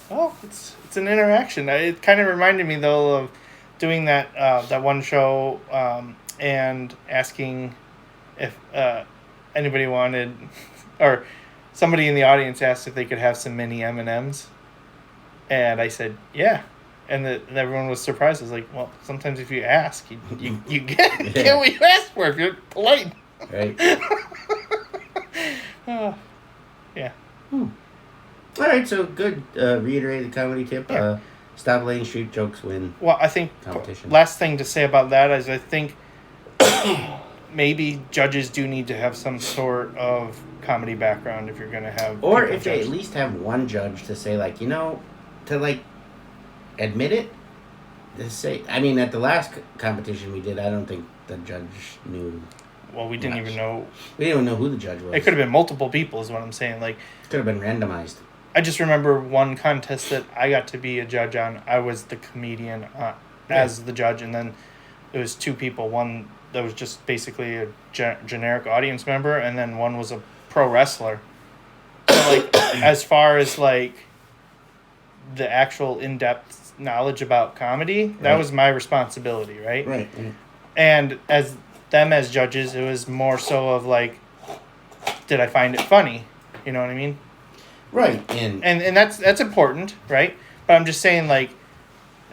Well, it's an interaction. It kind of reminded me, though, of doing that one show and asking if anybody wanted, or somebody in the audience asked if they could have some mini M&Ms, and I said yeah, and everyone was surprised. I was like, well, sometimes if you ask, you get what you ask for if you're polite. Right. Yeah. All right, so good. Reiterated comedy tip. Yeah. Stop letting street jokes win. Well, I think last thing to say about that is I think maybe judges do need to have some sort of comedy background if you're going to have. Or if they at least have one judge to say, like, to like admit it. To say, I mean, at the last competition we did, I don't think the judge knew. Well, we didn't even know. We didn't even know who the judge was. It could have been multiple people, is what I'm saying. Like, it could have been randomized. I just remember one contest that I got to be a judge on. I was the comedian as the judge, and then it was two people. One that was just basically a generic audience member, and then one was a pro wrestler. So, like, as far as, like, the actual in-depth knowledge about comedy, that was my responsibility, right? Right. And as judges, it was more so of, like, did I find it funny? You know what I mean? Right. And that's important, right? But I'm just saying, like,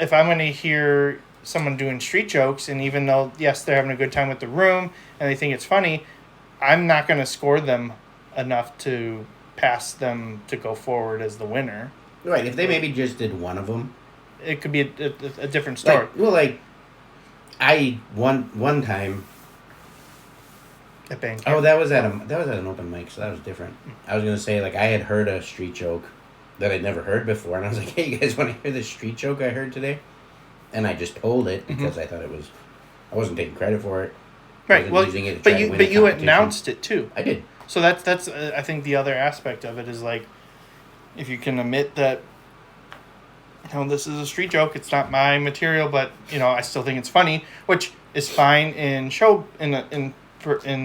if I'm going to hear someone doing street jokes, and even though, yes, they're having a good time with the room and they think it's funny, I'm not going to score them enough to pass them to go forward as the winner. Right. If they maybe just did one of them, it could be a different story. I one time. At Bank. Oh, that was at an open mic, so that was different. I was gonna say, like, I had heard a street joke that I'd never heard before, and I was like, "Hey, you guys want to hear this street joke I heard today?" And I just told it because I thought I wasn't taking credit for it. Right. Well, but you announced it too. I did. So that's I think the other aspect of it is, like, If you can admit that, this is a street joke, it's not my material, but I still think it's funny, which is fine in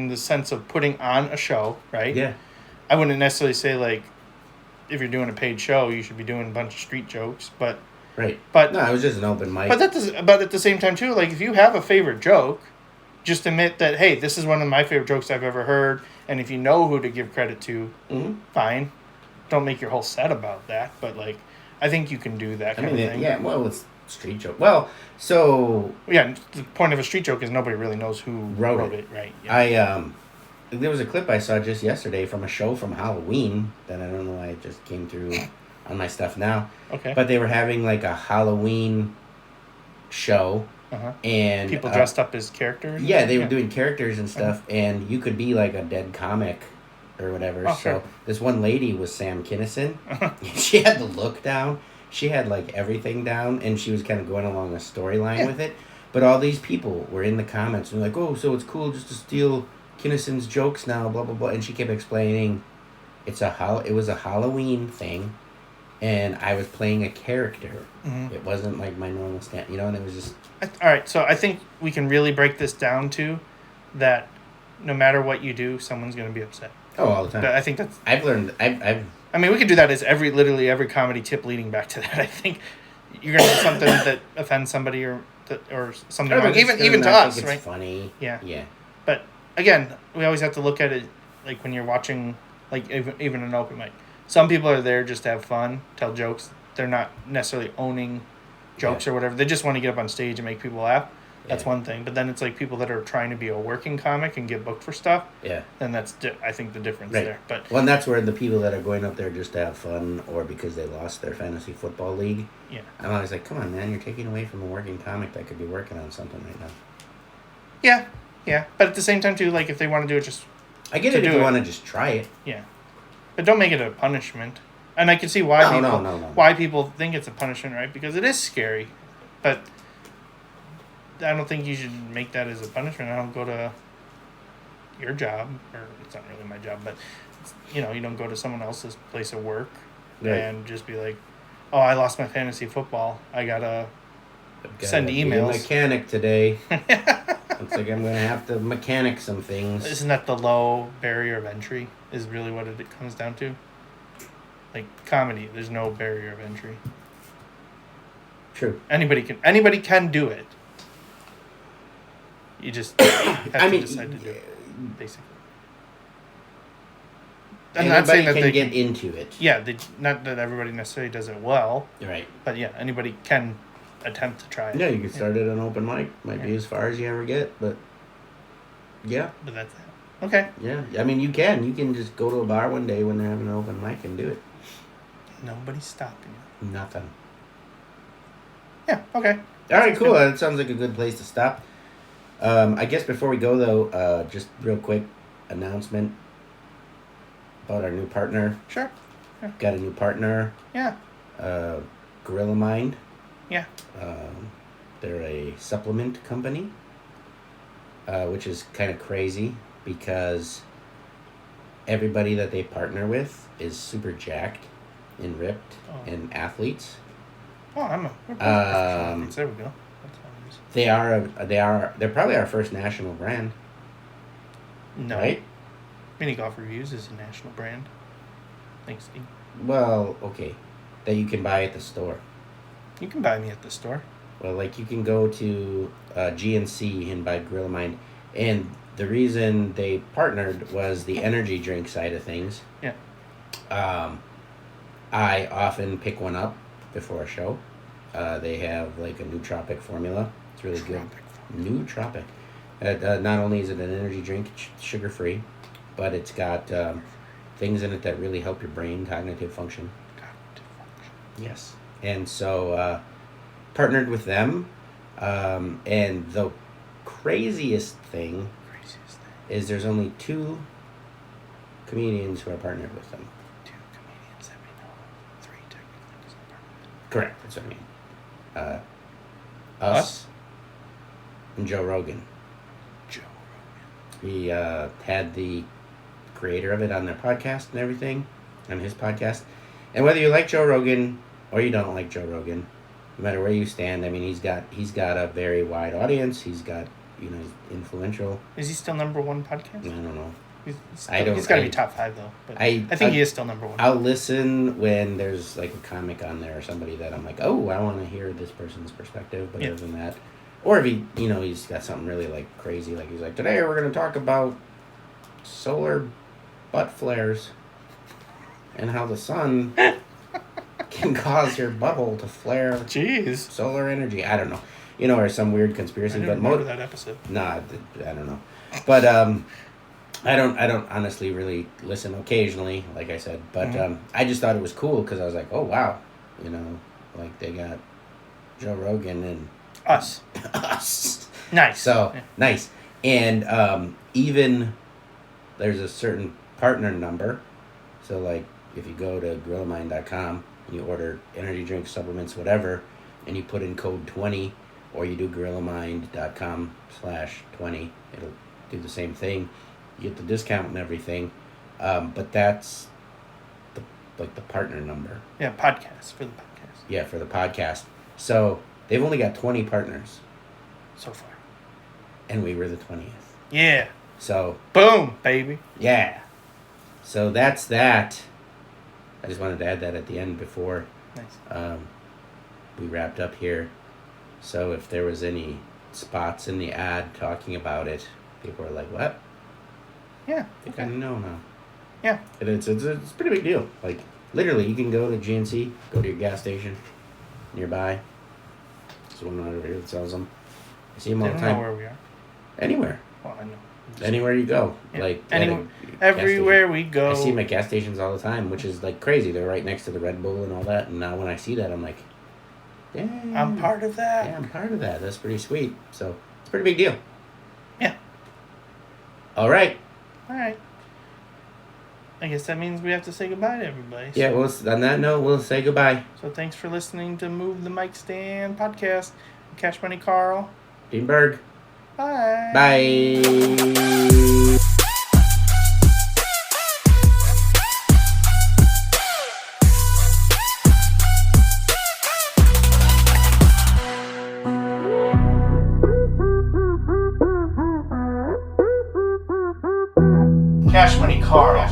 the sense of putting on a show, right? Yeah. I wouldn't necessarily say like if you're doing a paid show, you should be doing a bunch of street jokes, but Right. But no, it was just an open mic. But at the same time too, like if you have a favorite joke, just admit that, hey, this is one of my favorite jokes I've ever heard, and if you know who to give credit to, fine. Don't make your whole set about that, but like I think you can do that kind of thing. Yeah, well, it's street joke. Well, so yeah, the point of a street joke is nobody really knows who wrote it, right? Yeah. There was a clip I saw just yesterday from a show from Halloween that I don't know why it just came through on my stuff now. Okay. But they were having like a Halloween show. And people dressed up as characters. Yeah, they were doing characters and stuff, and you could be like a dead comic or whatever. Oh, so sure. This one lady was Sam Kinison. She had the look down. She had like everything down, and she was kind of going along a storyline with it. But all these people were in the comments and like, "Oh, so it's cool just to steal Kinison's jokes now, blah blah blah." And she kept explaining, it was a Halloween thing, and I was playing a character. It wasn't like my normal stand, and it was just. All right, so I think we can really break this down to that. No matter what you do, someone's going to be upset. Oh, all the time. I think that's. I've learned. I mean, we could do that as literally every comedy tip leading back to that. I think you're going to do something that offends somebody or something wrong. Even to us, right? It's funny. Yeah. Yeah. But again, we always have to look at it like when you're watching, like even an open mic. Some people are there just to have fun, tell jokes. They're not necessarily owning jokes or whatever. They just want to get up on stage and make people laugh. That's one thing. But then it's like people that are trying to be a working comic and get booked for stuff. Yeah. Then that's, I think, the difference there. But and that's where the people that are going up there just to have fun or because they lost their fantasy football league. Yeah. I'm always like, come on, man, you're taking away from a working comic that could be working on something right now. Yeah. Yeah. But at the same time, too, like if they want to do it just... I get it if you want to just try it. Yeah. But don't make it a punishment. And I can see why why people think it's a punishment, right? Because it is scary. But... I don't think you should make that as a punishment. I don't go to your job, or it's not really my job, but you don't go to someone else's place of work and just be like, "Oh, I lost my fantasy football. I gotta send emails." Be a mechanic today. Looks like I'm gonna have to mechanic some things. Isn't that the low barrier of entry? Is really what it comes down to. Like comedy, there's no barrier of entry. True. Anybody can do it. You just have to decide to do it, basically. I'm not saying that they get into it. Yeah, not that everybody necessarily does it well. Right. But yeah, anybody can attempt to try it. Yeah, you could start at an open mic. Might be as far as you ever get, but yeah. But that's it. Okay. Yeah, I mean, you can. You can just go to a bar one day when they're having an open mic and do it. Nobody's stopping you. Nothing. Yeah, okay. All right, cool. That sounds like a good place to stop. I guess before we go, though, just real quick announcement about our new partner. Sure. Yeah. Got a new partner. Yeah. Gorilla Mind. Yeah. They're a supplement company, which is kind of crazy because everybody that they partner with is super jacked and ripped and athletes. Oh, we're both professional athletes. There we go. They're probably our first national brand. No. Right? Mini Golf Reviews is a national brand. Thanks, Steve. Well, okay. That you can buy at the store. You can buy me at the store. Well, like you can go to GNC and buy Gorilla Mind. And the reason they partnered was the energy drink side of things. Yeah. I often pick one up before a show. They have like a nootropic formula. It's really good. Nootropic. Not only is it an energy drink, sugar-free, but it's got things in it that really help your brain, cognitive function. Yes. And so partnered with them. And the craziest thing is there's only 2 comedians who are partnered with them. 2 comedians that we know. 3 technically doesn't partner. Correct. That's what I mean. Us and Joe Rogan. We had the creator of it on their podcast and everything, on his podcast, And whether you like Joe Rogan or you don't like Joe Rogan, no matter where you stand, I mean, he's got a very wide audience. He's got, he's influential. Is he still number one podcast? I don't know. He's got to be top 5 though. But I think he is still number 1. I'll listen when there's like a comic on there or somebody that I'm like, oh, I want to hear this person's perspective. But other than that, or if he, he's got something really like crazy, like he's like, today we're going to talk about solar butt flares and how the sun can cause your butthole to flare. Jeez. Solar energy. I don't know. Or some weird conspiracy. I didn't remember that episode. Nah, I don't know. But I don't honestly really listen occasionally, like I said. But I just thought it was cool because I was like, oh, wow. Like they got Joe Rogan and... Us. Nice. So, nice. And even there's a certain partner number. So, like, if you go to GorillaMind.com and you order energy drinks, supplements, whatever, and you put in code 20, or you do GorillaMind.com/20, it'll do the same thing. You get the discount and everything. But that's the partner number. Yeah, podcast, for the podcast. Yeah, for the podcast. So they've only got 20 partners. So far. And we were the 20th. Yeah. So. Boom, baby. Yeah. So that's that. I just wanted to add that at the end before we wrapped up here. So if there was any spots in the ad talking about it, people were like, what? Yeah. They kind of know now. Yeah. And it's a pretty big deal. Like, literally, you can go to GNC, go to your gas station nearby. There's one right over here that sells them. I see them all the time. I don't know where we are. Anywhere. Well, I know. Anywhere you go. Yeah. Like everywhere we go. I see them at gas stations all the time, which is like crazy. They're right next to the Red Bull and all that. And now when I see that, I'm like, damn. I'm part of that. Yeah, I'm part of that. That's pretty sweet. So it's a pretty big deal. Yeah. All right. I guess that means we have to say goodbye to everybody. Yeah, well, on that note, we'll say goodbye. So thanks for listening to Move the Mic Stand podcast. Cash Money Karl. Dean Berg. Bye. Bye. Cash Money Karl.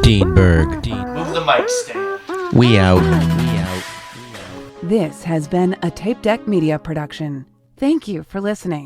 Dean Berg. Move the mic stand. We out. This has been a TapeDeck Media production. Thank you for listening.